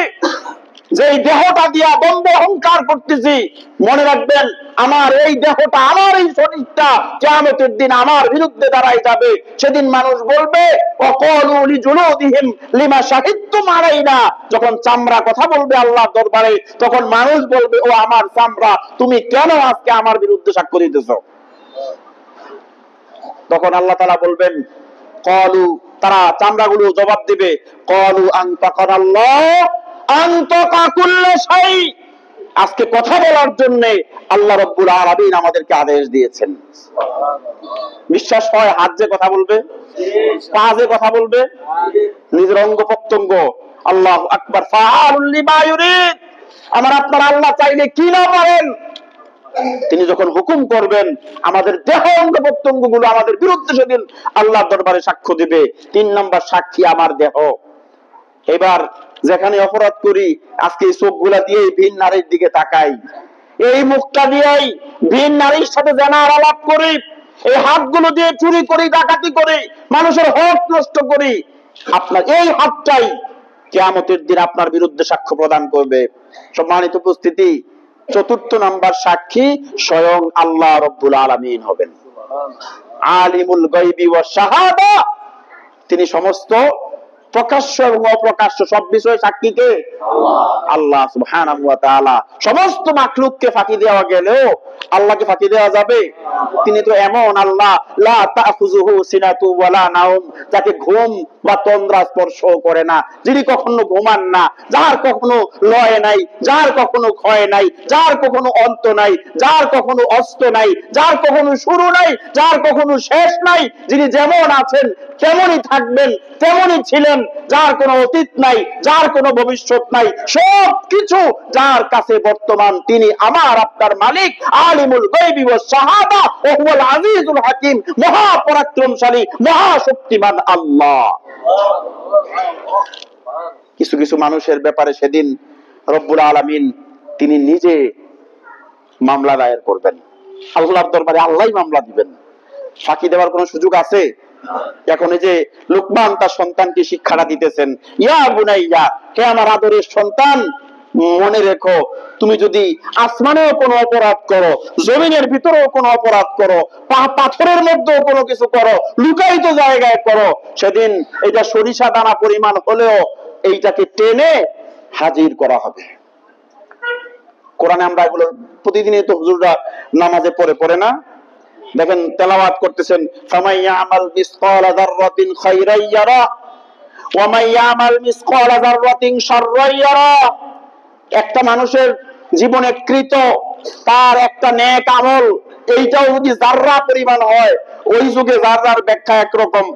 যে দেহটা দিয়া দ্বন্দ্ব অহংকার করতেছি, মনে রাখবেন আমার এই দেহটা, আমার এই শরীরটা কিয়ামতের দিন আমার বিরুদ্ধে দাঁড়াই যাবে। সেদিন মানুষ বলবে, ওয়াকালু লিজুলুদিহিম লিমা শাহিদতুম আলাইনা। যখন চামড়া কথা বলবে আল্লাহর দরবারে, তখন মানুষ বলবে, ও আমার চামড়া, তুমি কেন আজকে আমার বিরুদ্ধে সাক্ষ্য দিতেছো? তখন আল্লাহ তাআলা বলবেন, ক্বালু, তারা চামড়াগুলো জবাব দিবে, ক্বালু আনতাকানাল্লাহ আনতাকা কুল্লা শাই। আজকে কথা বলার জন্য আল্লাহ রাব্বুল আলামিন আমাদেরকে আদেশ দিয়েছেন। বিশ্বাস হয় হাত যে কথা বলবে, পা যে কথা বলবে, নিজের অঙ্গ প্রত্যঙ্গ। আল্লাহু আকবার, ফাআলুল লিমা ইউরিদ। আমার আপনার আল্লাহ চাইলে কি না পারেন। তিনি যখন হুকুম করবেন, আমাদের দেহ অঙ্গ প্রত্যঙ্গ গুলো আমাদের বিরুদ্ধে সেদিন আল্লাহর দরবারে সাক্ষ্য দিবে। 3 নাম্বার সাক্ষী আমার দেহ। এবার যেখানে অপরাধ করি, আজকে এই চোখগুলা দিয়ে ভিন নারীর দিকে তাকাই, এই মুখটা দিয়েই ভিন নারীর সাথে জেনার আলাপ করি, এই হাতগুলো দিয়ে চুরি করি, ডাকাতি করি, মানুষের হক নষ্ট করি। আপনার এই হাতটাই কিয়ামতের দিন আপনার বিরুদ্ধে সাক্ষ্য প্রদান করবে। সম্মানিত উপস্থিতি, 4র্থ নাম্বার সাক্ষী স্বয়ং আল্লাহ রাব্বুল আলামিন হবেন। আলিমুল গায়বি ওয়াশ শাহাদা, তিনি সমস্ত প্রকাশ্য এবং অপ্রকাশ্য সব বিষয়ে সাক্ষী কে? আল্লাহ সুবহানাহু ওয়া তাআলা। সমস্ত মাখলুককে ফাঁকি দেওয়া গেলেও আল্লাহকে ফাঁকি দেওয়া যাবে? তিনি তো এমন আল্লাহ, লা তাখুযুহু সিনাতু ওয়ালা নাওম, যাকে ঘুম বা তন্দ্রা স্পর্শ করে না, যিনি কখনো ঘুমান না, যার কখনো লয় নাই, যার কখনো ক্ষয় নাই, যার কখনো অন্ত নাই, যার কখনো অস্ত নাই, যার কখনো শুরু নাই, যার কখনো শেষ নাই, যিনি যেমন আছেন তেমনই থাকবেন, তেমনই ছিলেন, যার কোনো অতীত নাই, যার কোনো ভবিষ্যৎ নাই, সবকিছু যার কাছে বর্তমান, তিনি আমার আপনার মালিক, আলিমুল গায়বি ওয়াশ শাহাদা ওয়া হুয়াল আজিজুল হাকিম, মহা পরাক্রমশালী, মহা শক্তিমান আল্লাহ। কিছু কিছু মানুষের ব্যাপারে সেদিন রব্বুল আলামিন তিনি নিজে মামলা দায়ের করবেন, আল্লাহর দরবারে আল্লাহই মামলা দিবেন। ফাঁকি দেওয়ার কোন সুযোগ আছে? এখন এই যে লুকমান তার সন্তানকে শিক্ষাটা দিতেছেন, ইয়া বুনাইয়া, হে আমার আদরের সন্তান, মনে রেখো তুমি যদি আসমানেও কোনো অপরাধ করো, জমিনের ভিতরেও কোনো অপরাধ করো, পাথরের মধ্যেও কোনো কিছু করো, লুকায়িত জায়গায় করো, সেদিন এটা সরিষা দানা পরিমাণ হলেও এইটাকে টেনে হাজির করা হবে। কোরআনে আমরা এগুলো প্রতিদিনই তো হুজুররা নামাজে পড়ে না? দেখেন তেলাওয়াত করতেছেন, ফামাইয়া আমাল মিসকালা যাররাতিন খায়রান ইয়ারা ওয়া মাইয়া আমাল মিসকালা যাররাতিন শাররান ইয়ারা। একটা মানুষের জীবনে কৃত তার একটা নেক আমল, এইটাও যদি যাররা পরিমাণ হয়, ওই যুগে যাররার ব্যাখ্যা একরকম,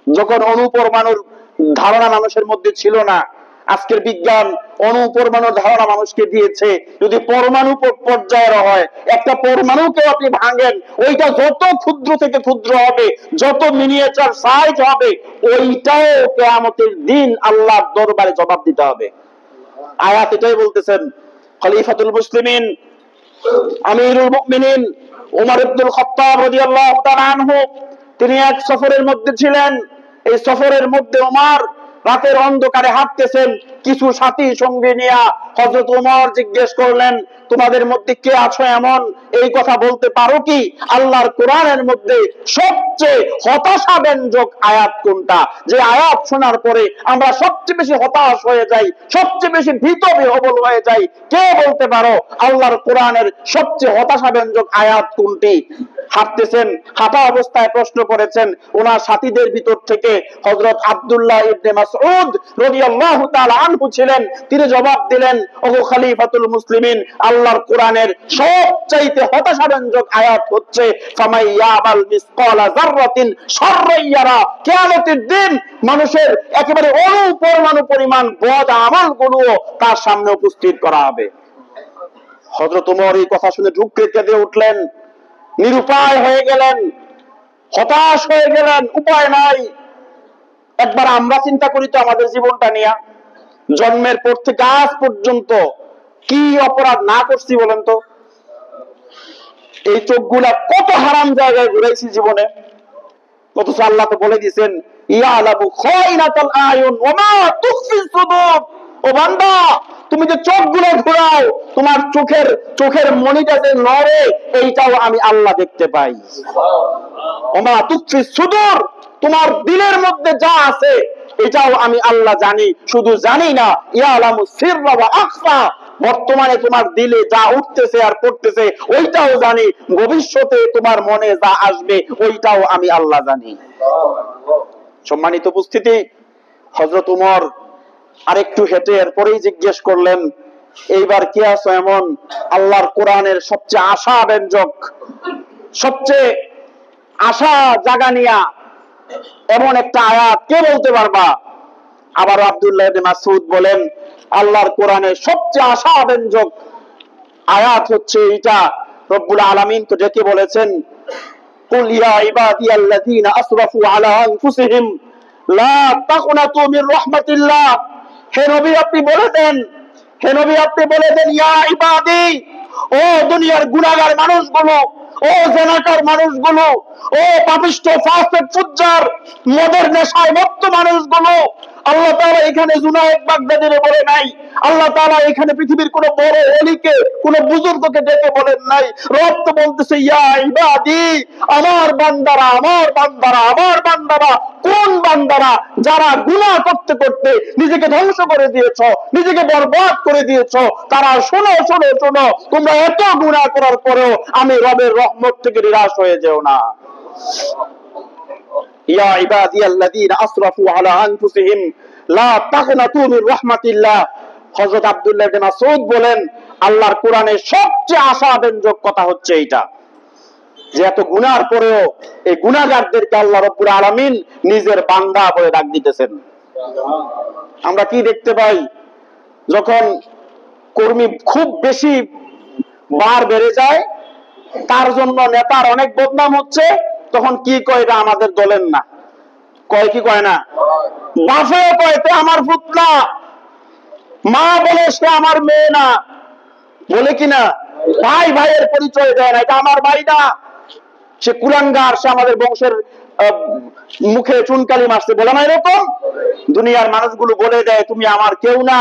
যখন অণুপরমাণুর ধারণা মানুষের মধ্যে ছিল না। আজকের বিজ্ঞান অণুপরমাণুর ধারণা মানুষকে দিয়েছে, যদি পরমাণু পর্যায়ের হয়, একটা পরমাণুকে আপনি ভাঙেন, ওইটা যত ক্ষুদ্র থেকে ক্ষুদ্র হবে, যত মিনিয়েচার সাইজ হবে, ওইটাও কিয়ামতের দিন আল্লাহর দরবারে জবাব দিতে হবে। আয়াত এটাই বলতেছেন। খলিফাতুল মুসলিমিন আমিরুল মুমিনিন ওমর ইবনুল খাত্তাব রাদিয়াল্লাহু তাআলা আনহু, তিনি এক সফরের মধ্যে ছিলেন। এই সফরের মধ্যে ওমর রাতের অন্ধকারে হাঁটতেছেন, কিছু সাথী সঙ্গী নিয়ে। হযরত ওমর জিজ্ঞেস করলেন, তোমাদের মধ্যে কে আছো এমন, এই কথা বলতে পারো কি আল্লাহর কোরআনের মধ্যে সবচেয়ে হতাশাব্যঞ্জক আয়াত কোনটা, যে আয়াত শোনার পরে আমরা সবচেয়ে বেশি হতাশ হয়ে যাই, সবচেয়ে বেশি ভীত বিহ্বল হয়ে যাই, কে বলতে পারো আল্লাহর কোরআনের সবচেয়ে হতাশাব্যঞ্জক আয়াত কোনটি? হাঁটতেছেন, হাঁটা অবস্থায় প্রশ্ন করেছেন। ওনার সাথীদের ভিতর থেকে হযরত আব্দুল্লাহ ইবনে মাসউদ রাদিয়াল্লাহু তাআলা আনহু ছিলেন। তিনি জবাব দিলেন, ওগো খলিফাতুল মুসলিমিন, আল্লাহর কোরআনের সবচাইতে হতাশাব্যঞ্জক আয়াত হচ্ছে ফামাইয়ামাল মিসকালা যাররাতিন শাররান ইয়ারা। কিয়ামতের দিন মানুষের একেবারে অণুপরমাণু পরিমাণ বদ আমলগুলো তার সামনে উপস্থিত করা হবে। হযরত ওমর এই কথা শুনে ঢুকরে কেঁদে উঠলেন, নিরুপায় হয়ে গেলেন, হতাশ হয়ে গেলেন, উপায় নাই। একবার আমরা চিন্তা করি তো আমাদের জীবনটা নিয়ে, জন্মের পর থেকে আজ পর্যন্ত কি অপরাধ না করছি বলেন তো? এই চোখগুলা কত হারাম জায়গায় ঘুরাইছি জীবনে, অথচ আল্লাহ তো বলে দিয়েছেন, ইয়ালামু খায়নাতাল আয়ুন ওয়া মা তুখফিস সুদূর। ও বান্দা, তুমি যে চোখগুলো ঘোরাও, তোমার চোখের মনিটা যে নড়ে, এইটাও আমি আল্লাহ দেখতে পাই। ওয়া মা তুখফিস সুদূর, তোমার দিলের মধ্যে যা আছে এটাও আমি আল্লাহ জানি। শুধু জানি না, ইয়ালামু সিররা ওয়া আখফা, বর্তমানে তোমার দিলে যা উঠতেছে আর পড়তেছে ওইটাও জানি, ভবিষ্যতে তোমার মনে যা আসবে ওইটাও আমি আল্লাহ জানি। সম্মানিত উপস্থিতি, হযরত ওমর আরেকটু হেঁটে এরপরেই জিজ্ঞেস করলেন, এইবার কি আছো এমন আল্লাহর কোরআনের সবচেয়ে আশাব্যঞ্জক, সবচেয়ে আশা জাগানিয়া এমন একটা আয়াত কে বলতে পারবা? আবার আব্দুল্লাহ ইবনে মাসউদ বলেন, আল্লাহর কোরআনের সবচেয়ে আশাব্যঞ্জক আয়াত হচ্ছে এটা। রব্বুল আলামিন তো ডেকে বলেছেন, কুল ইয়া ইবাদিয়াল্লাযীনা আসরাফু আলা আনফুসিহিম লা তাকনাতু মির রাহমাতিল্লাহ। হে নবী আপনি বলে দেন, হে নবী আপনি বলে দেন, ইয়া ইবাদি, ও দুনিয়ার গুনাহগার মানুষগুলো, ও জেনাকার মানুষগুলো, ও পাপিষ্ঠ ফাসিক ফুজ্জার মদের নেশায় মত্ত মানুষগুলো, আল্লাহ তাআলা এখানে জুনায়েদ বাগদাদিরে বলে নাই, আল্লাহ তাআলা এখানে পৃথিবীর কোন বড় ওলিকে, কোন বুজুর্গকে ডেকে বলেন নাই। রব তো বলতেছে, ইয়া ইবাদি, আমার বান্দারা, আমার বান্দারা, আমার বান্দারা। কোন বান্দারা? যারা গুনাহ করতে করতে নিজেকে ধ্বংস করে দিয়েছো, নিজেকে বরবাদ করে দিয়েছো, তারা শোনো শোনো শোনো, তোমরা এত গুনাহ করার পরেও আমি রবের রহমত থেকে নিরাশ হয়ে যেও না। ইয়া ইবাদিয়াল্লাযীনা আসরাফু আলা আনফুসিহিম লা তাকনাতু মির রাহমাতিল্লাহ। হযরত আব্দুল্লাহ ইবনে মাসউদ বলেন, আল্লাহর কোরআনের সবচেয়ে আশাব্যঞ্জক কথা হচ্ছে এইটা, যে এত গুনার পরেও এই গুনাহগারদেরকে আল্লাহ রাব্বুল আলামিন নিজের বান্দা বলে ডাক দিতেছেন। আমরা কি দেখতে পাই, যখন কর্মী খুব বেশি বার বেড়ে যায়, তার জন্য নেতার অনেক বদনাম হচ্ছে, তখন কি কয়, এটা আমাদের দলের না, কয় কি কয় না, বাফে কয় তো আমার পুত না, মা বলে সে আমার মেয়ে না, বলে কিনা? ভাই ভাইয়ের পরিচয় দেয় না, এটা আমার ভাই না, সে কুলাঙ্গার, সে আমাদের বংশের মুখে চুনকালি মারছে, বলে না এরকম? দুনিয়ার মানুষগুলো বলে দেয় তুমি আমার কেউ না,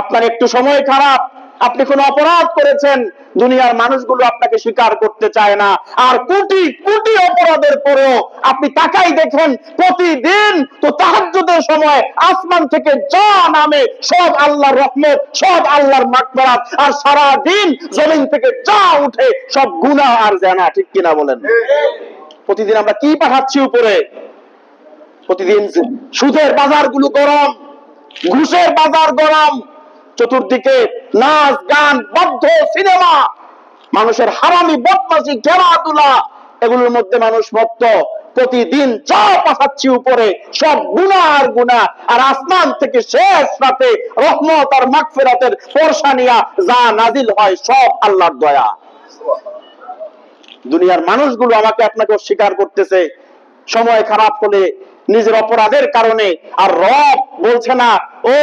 আপনার একটু সময় খারাপ, আপনি কোন অপরাধ করেছেন, দুনিয়ার মানুষগুলো আপনাকে স্বীকার করতে চায় না। আর কোটি কোটি অপরাধের পরেও আপনি তাকাই দেখেন প্রতিদিন তো তাহাজ্জুদের সময় আসমান থেকে যা নামে সব আল্লাহর রহমত, সব আল্লাহর মাগফিরাত, আর সারা দিন জমিন থেকে যা উঠে সব গুনাহ আর জানা, ঠিক কিনা বলেন? প্রতিদিন আমরা কি পাঠাচ্ছি উপরে? প্রতিদিন সুদের বাজারগুলো গরম, ঘুষের বাজার গরম, চতুর্দিকে নাচ গান, বদ্ধ সিনেমা, মানুষের হারামি বদমাশি, খেলাধুলা, এগুলোর মধ্যে মানুষ মত্ত। প্রতিদিন যা পাঠাচ্ছি উপরে সব গুনাহ আর গুনাহ, আর আসমান থেকে শেষ রাতে রহমত আর মাগফিরাতের বর্ষা নিয়া যা নাজিল হয় সব আল্লাহর দয়া। দুনিয়ার মানুষগুলো আমাকে আপনাকে অস্বীকার করতেছে সময় খারাপ হলে, নিজের অপরাধের কারণে, আর রব বলছে না ও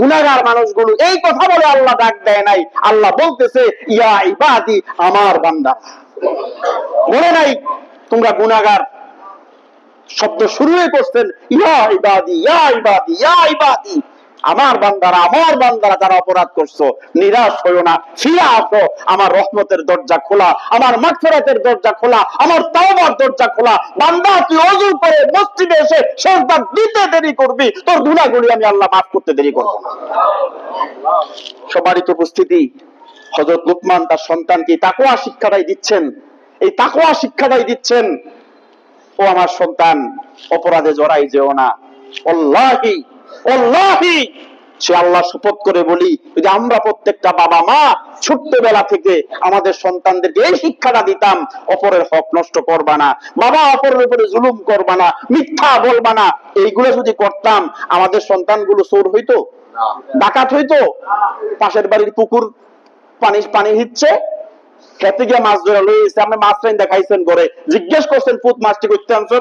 গুনাহগার মানুষগুলো, এই কথা বলে আল্লাহ ডাক দেয় নাই। আল্লাহ বলতেছে ইয়া ইবাদি, আমার বান্দা, বলে নাই তোমরা গুনাহগার। শব্দ শুরুই করছেন ইয়া ইবাদি, ইয়া ইবাদি, ইয়া ইবাদি, আমার বান্দারা, আমার বান্দারা যারা অপরাধ করছো, নিরাশ হইও না, ফিরে আসো, আমার রহমতের দরজা খোলা, আমার মাগফিরাতের দরজা খোলা, আমার তাওবার দরজা খোলা। বান্দা তুই ওযু করে মসজিদে এসে সিজদা দিতে দেরি করবি, তোর গুনাহগুলি আমি আল্লাহ মাফ করতে দেরি করব না। সম্মানিত উপস্থিতি, হযরত লুকমান তার সন্তানকে তাকওয়া শিক্ষাটাই দিচ্ছেন, এই তাকওয়া শিক্ষাটাই দিচ্ছেন, ও আমার সন্তান অপরাধে জড়াই যেও না। আল্লাহি আল্লাহি, সে আল্লাহ শপথ করে বলি, যদি আমরা প্রত্যেকটা বাবা মা ছোট্টবেলা থেকে আমাদের সন্তানদেরকে এই শিক্ষাটা দিতাম, অপরের হক নষ্ট করবা না, বাবা অপরের উপরে জুলুম করবা না, মিথ্যা বলবা না, এইগুলো যদি করতাম, আমাদের সন্তানগুলো চোর হইতো, ডাকাত হইতো, পাশের বাড়ির পুকুর পানি হিচ্ছে, খেতে গিয়ে মাছ ধরে লইছে, আপনি মাছ টাইন দেখাইছেন ঘরে, জিজ্ঞেস করছেন পুত মাছটি করতে আনছো?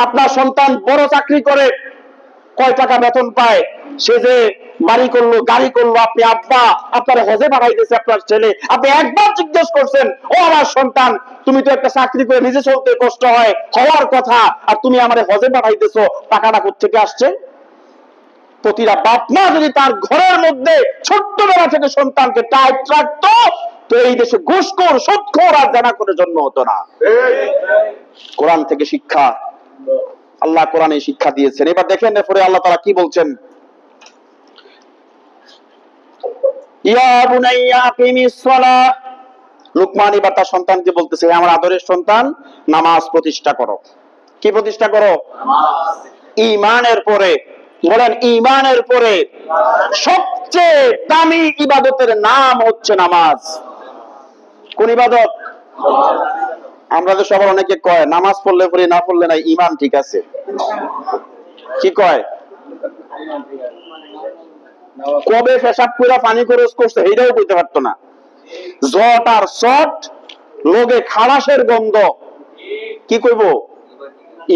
আপনার সন্তান বড় চাকরি করে, কয় টাকা বেতন পায়, সে যে বাড়ি করলো, গাড়ি করলো, আপনি আব্বা আপনার হজে পাঠাইতেছে আপনার ছেলে, আপনি একবার জিজ্ঞেস করছেন ও আমার সন্তান তুমি তো একটা চাকরি করে নিজে চলতে কষ্ট হয়, হওয়ার কথা, আর তুমি আমার হজে পাঠাইতেছো, টাকাটা কোত্থেকে আসছে? প্রতিটা বাপ মা যদি তার ঘরের মধ্যে ছোট্টবেলা থেকে সন্তানকে টাইট রাখতো, তো এই দেশে ঘুষখোর, সুদখোর আর জানা করে জন্ম হতো না। কোরআন থেকে শিক্ষা, আল্লাহ কোরআনে শিক্ষা দিয়েছেন। এবার দেখেন এরপরে আল্লাহ তাআলা কি বলছেন, ইয়া বুনাইয়া আকিমিস সালাহ। লুকমান এবার তার সন্তানকে বলতেছে, হে আমার আদরের সন্তান, নামাজ প্রতিষ্ঠা করো। কি প্রতিষ্ঠা করো? নামাজ। ঈমানের পরে, বলেন ঈমানের পরে সবচেয়ে দামি ইবাদতের নাম হচ্ছে নামাজ। কোন ইবাদত? আমরা তো সবার অনেকে কয় নামাজ পড়লে পড়ি, না পড়লে নাই, ঈমান ঠিক আছে। কি কয়? কবে পেশাব করে পানি খরচ করছে এইটাও বলতে পারতো না। জট আর শট, লোকে খালাসের গন্ধ, কি কইব?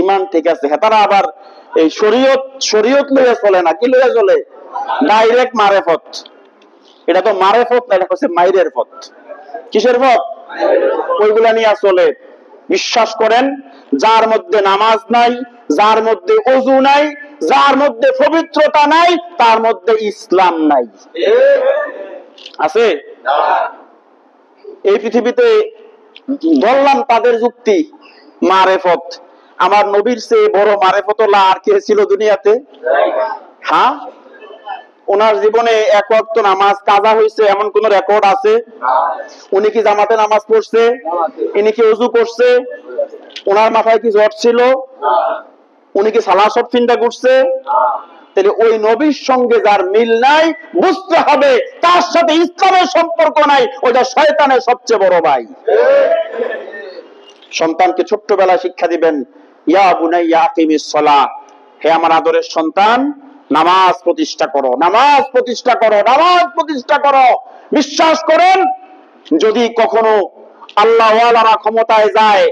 ঈমান ঠিক আছে। হেতারা আবার এই শরীয়ত লইয়া চলে না, কি লইয়া চলে? ডাইরেক্ট মারেফত। এটা তো মারেফত না, এটা হচ্ছে মাইরের পথ। কিসের পথ? ওইগুলা নিয়ে চলে। বিশ্বাস করেন, যার মধ্যে নামাজ নাই, যার মধ্যে ওযু নাই, যার মধ্যে পবিত্রতা নাই, তার মধ্যে ইসলাম নাই। আছে? এই পৃথিবীতে বললাম তাদের যুক্তি মারেফত। আমার নবীর চেয়ে বড় মারেফতওয়ালা আর কে ছিল দুনিয়াতে? হ্যাঁ, ওনার জীবনে এক ওয়াক্ত নামাজ কাজা হয়েছে এমন কোন রেকর্ড আছে? উনি কি জামাতে নামাজ পড়ছে? ইনি কি ওযু করছে? ওনার মাথায় কি জট ছিল? উনি কি সালাসত ফিন্দা করছে? তাহলে ওই নবীর সঙ্গে যার মিল নাই, বুঝতে হবে তার সাথে ইসলামের সম্পর্ক নাই, ওটা শয়তানের সবচেয়ে বড় ভাই। সন্তানকে ছোট্টবেলায় শিক্ষা দিবেন, ইয়া বুনাইয়া আকিমিস সালাহ, হে আমার আদরের সন্তান, নামাজ প্রতিষ্ঠা করো, নামাজ প্রতিষ্ঠা করো, নামাজ প্রতিষ্ঠা করো। বিশ্বাস করেন, যদি কখনো আল্লাহ ওয়ালারা ক্ষমতায় যায়,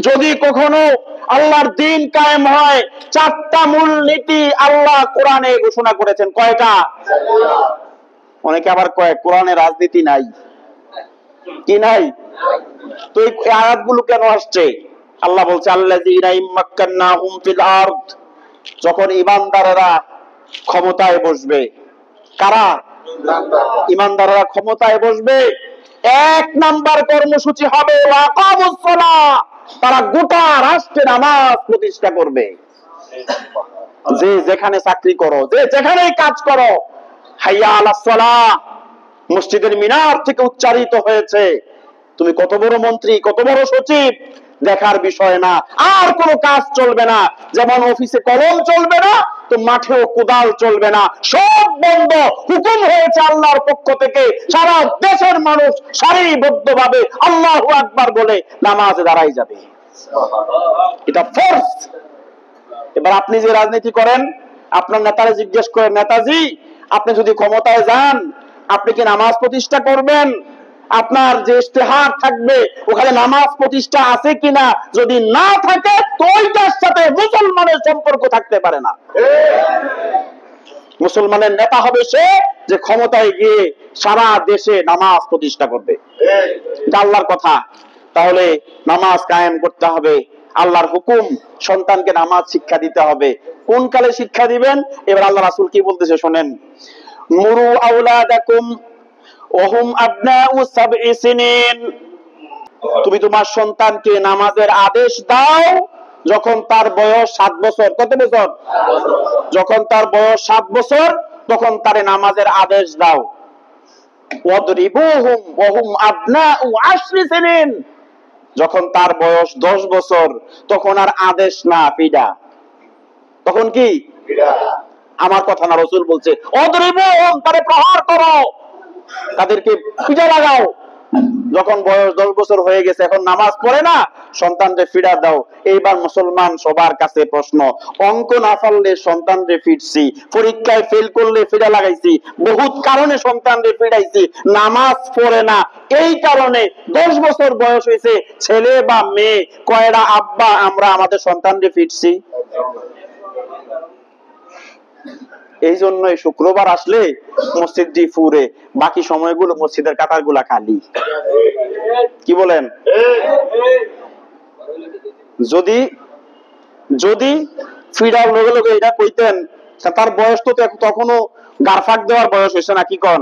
যদি কখনো আল্লাহর দ্বীন কায়েম হয়, চারটা মূল নীতি আল্লাহ কোরআনে ঘোষণা করেছেন। কয়টা? অনেকে আবার কয় কোরআনে রাজনীতি নাই, কি নাই? তো এই আয়াতগুলো কেন আসছে? আল্লাহ বলছে আল্লাযীনা ইম্মাক্কান্নাহুম ফিল আরদ, যখন ঈমানদাররা ক্ষমতায় বসবে। কারা? ঈমানদাররা ক্ষমতায় বসবে, এক নাম্বার কর্মসূচি হবে ওয়াকামুস সালাহ, তারা গোটা রাষ্ট্রে নামাজ প্রতিষ্ঠা করবে। যে যেখানে চাকরি করো, যে যেখানেই কাজ করো, হাইয়া আলাস সালাহ মসজিদের মিনার থেকে উচ্চারিত হয়েছে। তুমি কত বড় মন্ত্রী, কত বড় সচিব, দেখার বিষয় না। আর কোনো কাজ চলবে না, যেমন অফিসে কলম চলবে না, তো মাঠেও কোদাল চলবে না, সব বন্ধ। হুকুম হয়েছে আল্লাহর পক্ষ থেকে, সারা দেশের মানুষ সারিবদ্ধভাবে আল্লাহু আকবার বলে নামাজে দাঁড়াই যাবে। এটা ফোর্স। এবার আপনি যে রাজনীতি করেন, আপনার নেতারে জিজ্ঞেস করেন, নেতাজি আপনি যদি ক্ষমতায় যান, আপনি কি নামাজ প্রতিষ্ঠা করবেন? আপনার যে ইশতেহার থাকবে ওখানে নামাজ প্রতিষ্ঠা আছে কিনা, যদি না থাকে তো ওইটার সাথে মুসলমানের সম্পর্ক থাকতে পারে না। মুসলমানের নেতা হবে সে যে ক্ষমতায় গিয়ে সারা দেশে নামাজ প্রতিষ্ঠা করবে। এটা আল্লাহর কথা। তাহলে নামাজ কায়েম করতে হবে, আল্লাহর হুকুম, সন্তানকে নামাজ শিক্ষা দিতে হবে। কোন কালে শিক্ষা দিবেন? এবার আল্লাহ রাসূল কি বলতেছে শোনেন, মুরু আওলাদাকুম ওহুম আবনাউ সাবঈ সিনিন, তুমি তোমার সন্তানকে নামাজের আদেশ দাও যখন তার বয়স 7 বছর। কত বছর? যখন তার বয়স 7 বছর তখন তারে নামাজের আদেশ দাও। ওয়াদরিবুহুম ওহুম আবনাউ 10 সিনিন, যখন তার বয়স 10 বছর তখন আর আদেশ না, পিডা। তখন কি? আমার কথা না, রাসূল বলছে ওয়াদরিবুহুম, তারে প্রহার করো, তাদেরকে পিঠা লাগাও। যখন বয়স 10 বছর হয়ে গেছে, এখন নামাজ পড়ে না, সন্তানকে ফিডা দাও। এইবার মুসলমান সবার কাছে প্রশ্ন, অঙ্ক না পারলে সন্তানকে ফিরছি, পরীক্ষায় ফেল করলে ফিডা লাগাইছি, বহুত কারণে সন্তানকে ফিডাইছি, নামাজ পড়ে না, এই কারণে 10 বছর বয়স হয়েছে, ছেলে বা মেয়ে কয়টা আব্বা আমরা আমাদের সন্তানকে ফিরছি? এই জন্যই শুক্রবার আসলে মসজিদটি ফুরে, বাকি সময়গুলো মসজিদের কাতারগুলা খালি। কি বলেন? যদি যদি ফিডার লগে লগে এটা কইতেন, তার বয়স তো তখনও গারফাক দেওয়ার বয়স হয়েছে না, কি কন?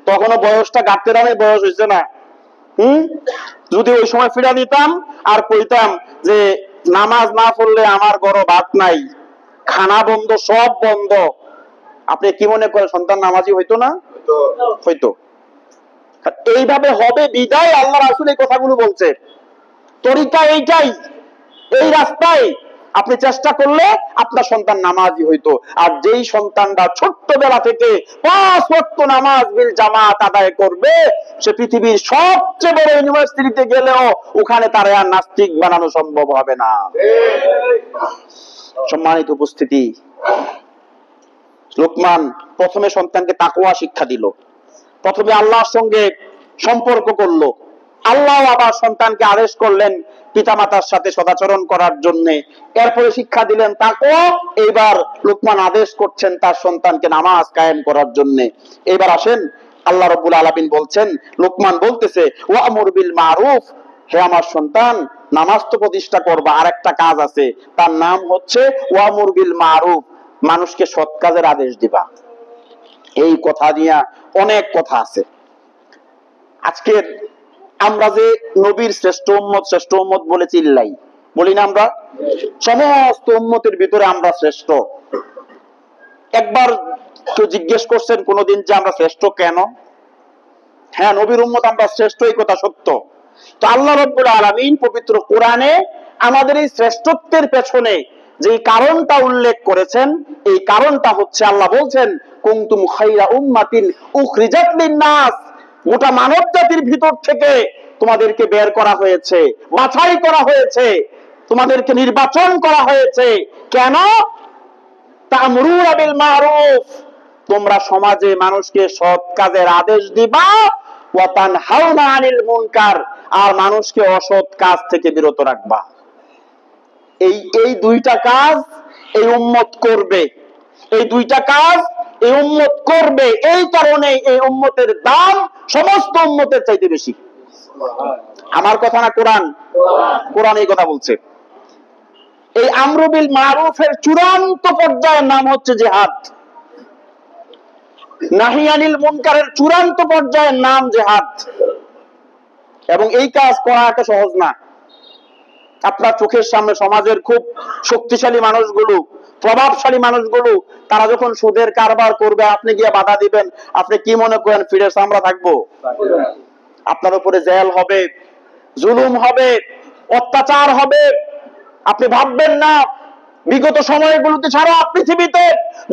তখনও বয়সটা গাঁটতে দামের বয়স হয়েছে না। যদি ওই সময় ফিডা দিতাম আর কইতাম যে নামাজ না পড়লে আমার ঘরে ভাত নাই, খানা বন্ধ, সব বন্ধ, আপনি কি মনে করেন সন্তান নামাজি হইতো না? হইতো। এইভাবে হবে বিদায় আল্লাহ রাসূল এই কথাগুলো বলছে। তরিকা এইটাই, এই রাস্তায় আপনি চেষ্টা করলে আপনার সন্তান নামাজি হইতো। আর যেই সন্তানরা ছোট্টবেলা থেকে 5 ওয়াক্ত নামাজ বিল জামাত আদায় করবে, সে পৃথিবীর সবচেয়ে বড় ইউনিভার্সিটিতে গেলেও ওখানে তার আর নাস্তিক বানানো সম্ভব হবে না। সম্মানিত উপস্থিতি, লোকমান প্রথমে সন্তানকে তাকওয়া শিক্ষা দিল, প্রথমে আল্লাহর সঙ্গে সম্পর্ক করলো। আল্লাহ আবার সন্তানকে আদেশ করলেন পিতামাতার সাথে সদাচরণ করার জন্য, এরপরে শিক্ষা দিলেন তাকওয়া। এইবার লোকমান আদেশ করছেন তার সন্তানকে নামাজ কায়েম করার জন্য। এবার আসেন, আল্লাহ রাব্বুল আলামিন বলছেন, লোকমান বলতেছে ওয়ামুর বিল মারুফ, হে আমার সন্তান নামাজ তো প্রতিষ্ঠা করবা, আর একটা কাজ আছে, তার নাম হচ্ছে ওয়ামুর বিল মারুফ, মানুষকে সৎ কাজের আদেশ দিবা। এই কথা নিয়ে অনেক কথা আছে। আজকে আমরা যে নবীর শ্রেষ্ঠ উম্মত বলে চিল্লাই, বলি না আমরা? সমস্ত উম্মতের ভিতরে আমরা শ্রেষ্ঠ। একবার কেউ জিজ্ঞেস করছেন কোনদিন যে আমরা শ্রেষ্ঠ কেন? হ্যাঁ, নবীর উম্মত আমরা শ্রেষ্ঠ, এই কথা সত্য। তো আল্লাহ রাব্বুল আলামিন পবিত্র কোরআনে আমাদের এই শ্রেষ্ঠত্বের পেছনে যে কারণটা উল্লেখ করেছেন, এই কারণটা হচ্ছে আল্লাহ বলছেন কুনতুম খায়রা উম্মাতিন উখরিজাত লিন-নাস, গোটা মানব জাতির ভিতর থেকে তোমাদেরকে বের করা হয়েছে, বাছাই করা হয়েছে, তোমাদেরকে নির্বাচন করা হয়েছে। কেন? তা'মুরুনা বিল মারুফ, তোমরা সমাজে মানুষকে সৎ কাজের আদেশ দিবা, ওয়া তানহাউনা আনিল মুনকার, আর মানুষকে অসৎ কাজ থেকে বিরত রাখবা। এই দুইটা কাজ এই উম্মত করবে। এই দুইটা কাজ এই উম্মত করবে, এই কারণে এই উম্মতের দাম সমস্ত উম্মতের চাইতে বেশি। আমার কথা না কোরআন? কোরআন এই কথা বলছে। এই আমরু বিল মারুফের চূড়ান্ত পর্যায়ের নাম হচ্ছে জিহাদ। নাহি আনিল মুনকারের চূড়ান্ত পর্যায়ের নাম জিহাদ। এবং এই কাজ করা এত সহজ না। আপনার চোখের সামনে সমাজের খুব শক্তিশালী মানুষগুলো, প্রভাবশালী মানুষগুলো, তারা যখন সুদের কারবার করবে, আপনি গিয়ে বাধা দিবেন, আপনি কি মনে করেন ফিরে আমরা থাকবো? আপনার উপরে জেল হবে, জুলুম হবে, অত্যাচার হবে। আপনি ভাববেন না বিগত সময়গুলোতে সারা পৃথিবীতে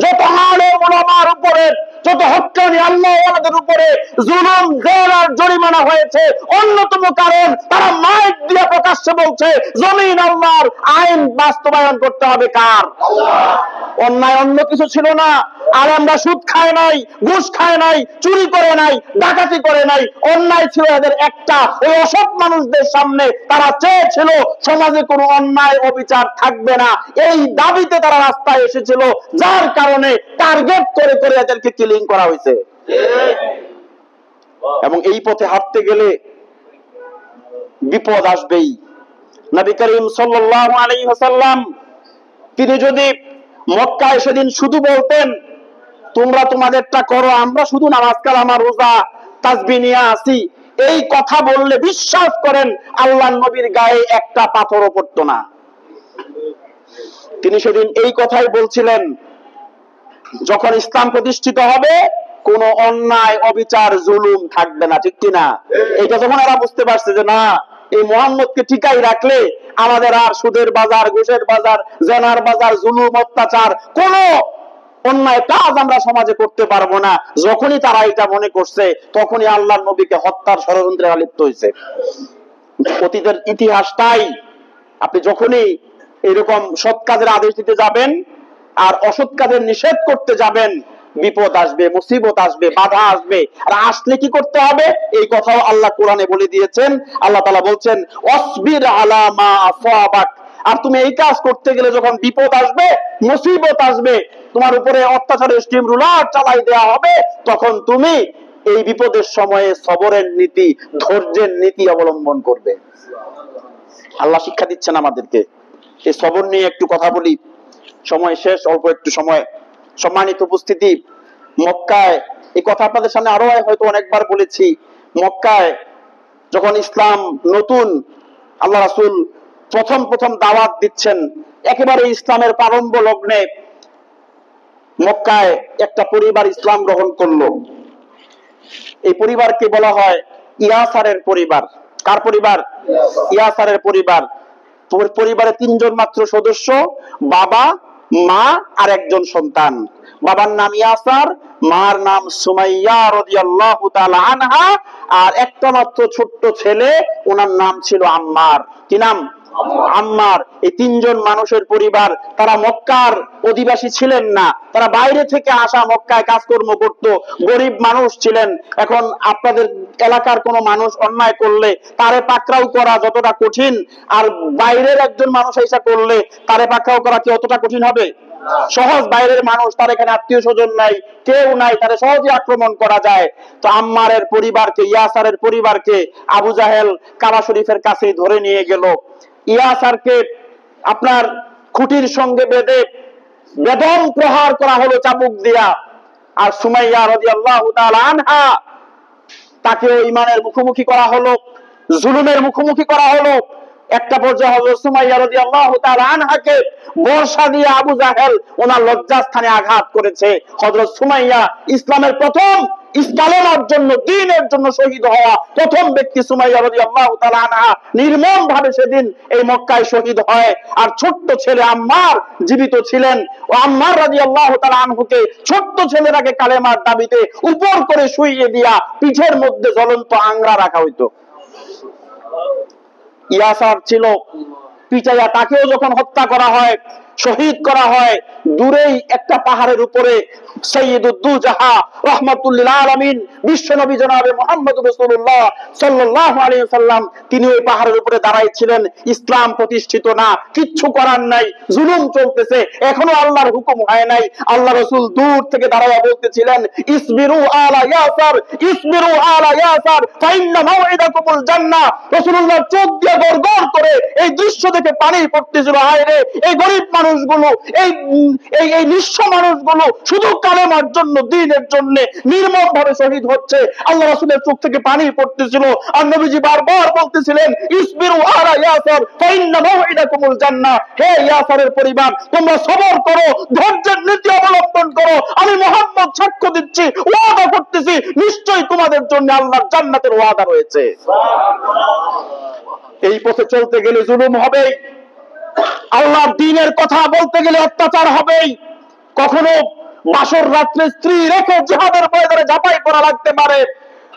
যত আলেম ওলামার উপরে, যত হক্কানি আল্লাহওয়ালাদের উপরে জুলুম, জেল আর জরিমানা হয়েছে, অন্যতম কারণ তারা মাইক দিয়ে প্রকাশ্যে বলছে জমিন আল্লাহর, আইন বাস্তবায়ন করতে হবে কার? অন্যায় অন্য কিছু ছিল না। আর আমরা সুদ খায় নাই, ঘুষ খায় নাই, চুরি করে নাই, ডাকাতি করে নাই। অন্যায় ছিল এদের একটা, ওই অসৎ মানুষদের সামনে তারা চেয়েছিল সমাজে কোনো অন্যায় অবিচার থাকবে না। এই দাবিতে তারা রাস্তায় এসেছিল, যার কারণে টার্গেট করে করে এদেরকে কিলিং করা হয়েছে। এবং এই পথে হাঁটতে গেলে বিপদ আসবেই। নবী করিম সাল্লাল্লাহু আলাইহি ওয়াসাল্লাম তিনি যদি মক্কায় সেদিন শুধু বলতেন তোমরা তোমাদেরটা করো, আমরা শুধু নামাজ কালামা রোজা তাসবিহ নিয়ে আসি, এই কথা বললে বিশ্বাস করেন আল্লাহর নবীর গায়ে একটা পাথরও পড়তো না। তিনি সেদিন এই কথাই বলছিলেন, যখন ইসলাম প্রতিষ্ঠিত হবে কোনো অন্যায় অবিচার জুলুম থাকবে না, ঠিক কিনা? এটা যখন এরা বুঝতে পারছে যে না, এই মুহাম্মদকে ঠিকাই রাখলে আমাদের আর সুদের বাজার, ঘুষের বাজার, জেনার বাজার, জুলুম, অত্যাচার, কোন অন্যায় কাজ আমরা সমাজে করতে পারবো না, যখনই তারা এটা মনে করছে তখনই আল্লাহর নবীকে হত্যার ষড়যন্ত্রে লিপ্ত হয়েছে। অতীতের ইতিহাসটাই। আপনি যখনই এরকম সৎ কাজের আদেশ দিতে যাবেন আর অসৎ কাজের নিষেধ করতে যাবেন, বিপদ আসবে, মুসিবত আসবে, বাধা আসবে। আর আসলে কি করতে হবে এই কথাও আল্লাহ কোরআনে বলে দিয়েছেন। আল্লাহ তাআলা বলছেন অসবির আলা মা আসাবাক। আর তুমি এই কাজ করতে গেলে যখন বিপদ আসবে, মুসিবত আসবে, তোমার উপরে অত্যাচারের স্টিম রুলার চালাই দেওয়া হবে, তখন তুমি এই বিপদের সময়ে সবরের নীতি, ধৈর্যের নীতি অবলম্বন করবে। আল্লাহ শিক্ষা দিচ্ছেন আমাদেরকে। এই সবর নিয়ে একটু কথা বলি, সময় শেষ, অল্প একটু সময়। সম্মানিত উপস্থিতি, মক্কায় এই কথা আপনাদের সামনে আরো হয়তো অনেকবার বলেছি, মক্কায় যখন ইসলাম নতুন, আল্লাহ রাসূল প্রথম দাওয়াত দিচ্ছেন, একেবারে ইসলামের প্রারম্ভ লগ্নে মক্কায় একটা পরিবার ইসলাম গ্রহণ করলো। এই পরিবারকে বলা হয় ইয়াসারের পরিবার। কার পরিবার? ইয়াসারের পরিবার। পরিবারে 3 জন মাত্র সদস্য, বাবা, মা আর একজন সন্তান। বাবার নাম ইয়াসার, মার নাম সুমাইয়া রাদিয়াল্লাহু তাআলা আনহা, আর একটা মাত্র ছোট্ট ছেলে, ওনার নাম ছিল আম্মার। কি নাম? আম্মার। এই 3 জন মানুষের পরিবার। তারা মক্কার অধিবাসী ছিলেন না, তারা বাইরে থেকে আসা, মক্কায় কাজকর্ম করত, গরিব মানুষ ছিলেন। এখন আপনাদের এলাকার কোন মানুষ অন্যায় করলে তারে পাকড়াও করা যতটা কঠিন, আর বাইরের একজন মানুষ এসে করলে তারে পাকড়াও করা কি অতটা কঠিন হবে? সহজ। বাইরের মানুষ, তার এখানে আত্মীয় স্বজন নাই, কেউ নাই, তারে সহজে আক্রমণ করা যায়। তো আম্মারের পরিবারকে, ইয়াসারের পরিবারকে আবু জাহেল কাবা শরীফের কাছে ধরে নিয়ে গেল। ইয়াসারকে আপনার খুঁটির সঙ্গে বেঁধে বেদম প্রহার করা হলো চাবুক দিয়া। আর সুমাইয়া রাদিয়াল্লাহু তাআলা আনহা, তাকেও ঈমানের মুখোমুখি করা হলো, জুলুমের মুখোমুখি করা হলো। একটা পর্যায়ে হযরত সুমাইয়া রাদিয়াল্লাহু তাআলা আনহাকে বর্ষা দিয়ে আবু জাহেল ওনার লজ্জাস্থানে আঘাত করেছে। হযরত সুমাইয়া ইসলামের প্রথম, ইসলামের জন্য, দ্বীনের জন্য শহীদ হওয়া প্রথম ব্যক্তি সুমাইয়া রাদিয়াল্লাহু তাআলা আনহা নির্মম ভাবে সেদিন এই মক্কায় শহীদ হয়। আর ছোট্ট ছেলে আম্মার জীবিত ছিলেন। ও আম্মার রাদিয়াল্লাহু তাআলা আনহুকে ছোট্ট ছেলেটাকে কালেমার দাবিতে উপর করে শুইয়ে দিয়া পিঠের মধ্যে জ্বলন্ত আংরা রাখা হইতো। ইয়াসার ছিল পিটাইয়া, তাকেও যখন হত্যা করা হয় শহীদ করা হয় দূরেই একটা পাহাড়ের উপরে সৈয়দুদ্দুজাহা রাহমাতুল আলামিন বিশ্বনবী জনাবে মুহাম্মদ রাসূলুল্লাহ সাল্লাল্লাহু আলাইহি ওয়াসাল্লাম তিনি ওই পাহাড়ের উপরে দাঁড়াইছিলেন। ইসলাম প্রতিষ্ঠিত না, কিচ্ছু করার নাই, জুলুম চলতেছে, এখনো আল্লাহর হুকুম হয় নাই। আল্লাহ রাসূল দূর থেকে দাঁড়ায়া বলতেছিলেন, ইসবিরু আলা ইয়াসার, ইসবিরু আলা ইয়াসার ফাইন্না মাউইদাকুমুল জান্নাহ। রাসূলুল্লাহ চোখ দিয়ে গড়গড় করে এই দৃশ্য দেখে পানি পড়তেছিল। হায় রে, এই গরিব মানুষগুলো, এই নিঃস্ব মানুষগুলো শুধু কালেমার জন্য, দ্বীনের জন্য নির্মমভাবে শহীদ হচ্ছে। আল্লাহ রাসূলের চোখ থেকে পানি পড়তেছিল, আর নবীজি বারবার বলতেছিলেন, ইসবিরু আলা ইয়াসার ফাইন্না মাউইদাকুমুল জান্নাহ। হে ইয়াসারের পরিবার, তোমরা সবর করো, ধৈর্যের নীতি অবলম্বন করো। আমি মুহাম্মদ সাক্ষ্য দিচ্ছি, ওয়াদা করতেছি, নিশ্চয়ই তোমাদের জন্য আল্লাহর জান্নাতের ওয়াদা রয়েছে। এই পথে চলতে গেলে জুলুম হবেই, আল্লাহর দ্বীনের কথা বলতে গেলে অত্যাচার হবেই। কখনো বাসর রাত্রে স্ত্রী রেখে জিহাদের ময়দানে ঝাঁপাই করা লাগতে পারে,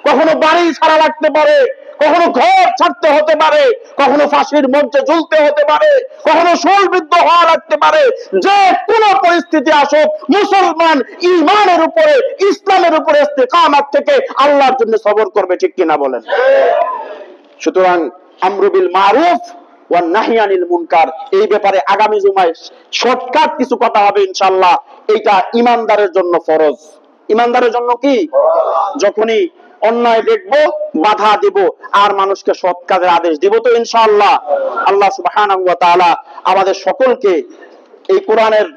কখনো বাড়ি ছাড়া লাগতে পারে, কখনো ঘর ছাড়তে হতে পারে, কখনো ফাঁসির মঞ্চে ঝুলতে হতে পারে, কখনো শূলবিদ্ধ হওয়া লাগতে পারে। যে কোনো পরিস্থিতি আসুক, মুসলমান ঈমানের উপরে, ইসলামের উপরে ইস্তেকামাত থেকে আল্লাহর জন্য সবর করবে, ঠিক কিনা বলেন? সুতরাং আমরু বিল মারুফ ওয়া নাহি আনিল মুনকার, এই ব্যাপারে আগামী জুমায় শর্টকাট কিছু কথা হবে ইনশাআল্লাহ। এটা ঈমানদারের জন্য ফরজ। ঈমানদারের জন্য কি? যখনই অন্যায় দেখবো বাধা দিব, আর মানুষকে সৎ কাজের আদেশ দিব তো ইনশাআল্লাহ। আল্লাহ সুবহানাহু ওয়া তাআলা আমাদের সকলকে এই কোরআনের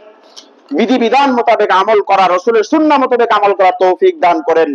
বিধিবিধান মোতাবেক আমল করা, রাসূলের সুন্নাহ মোতাবেক আমল করার তৌফিক দান করেন।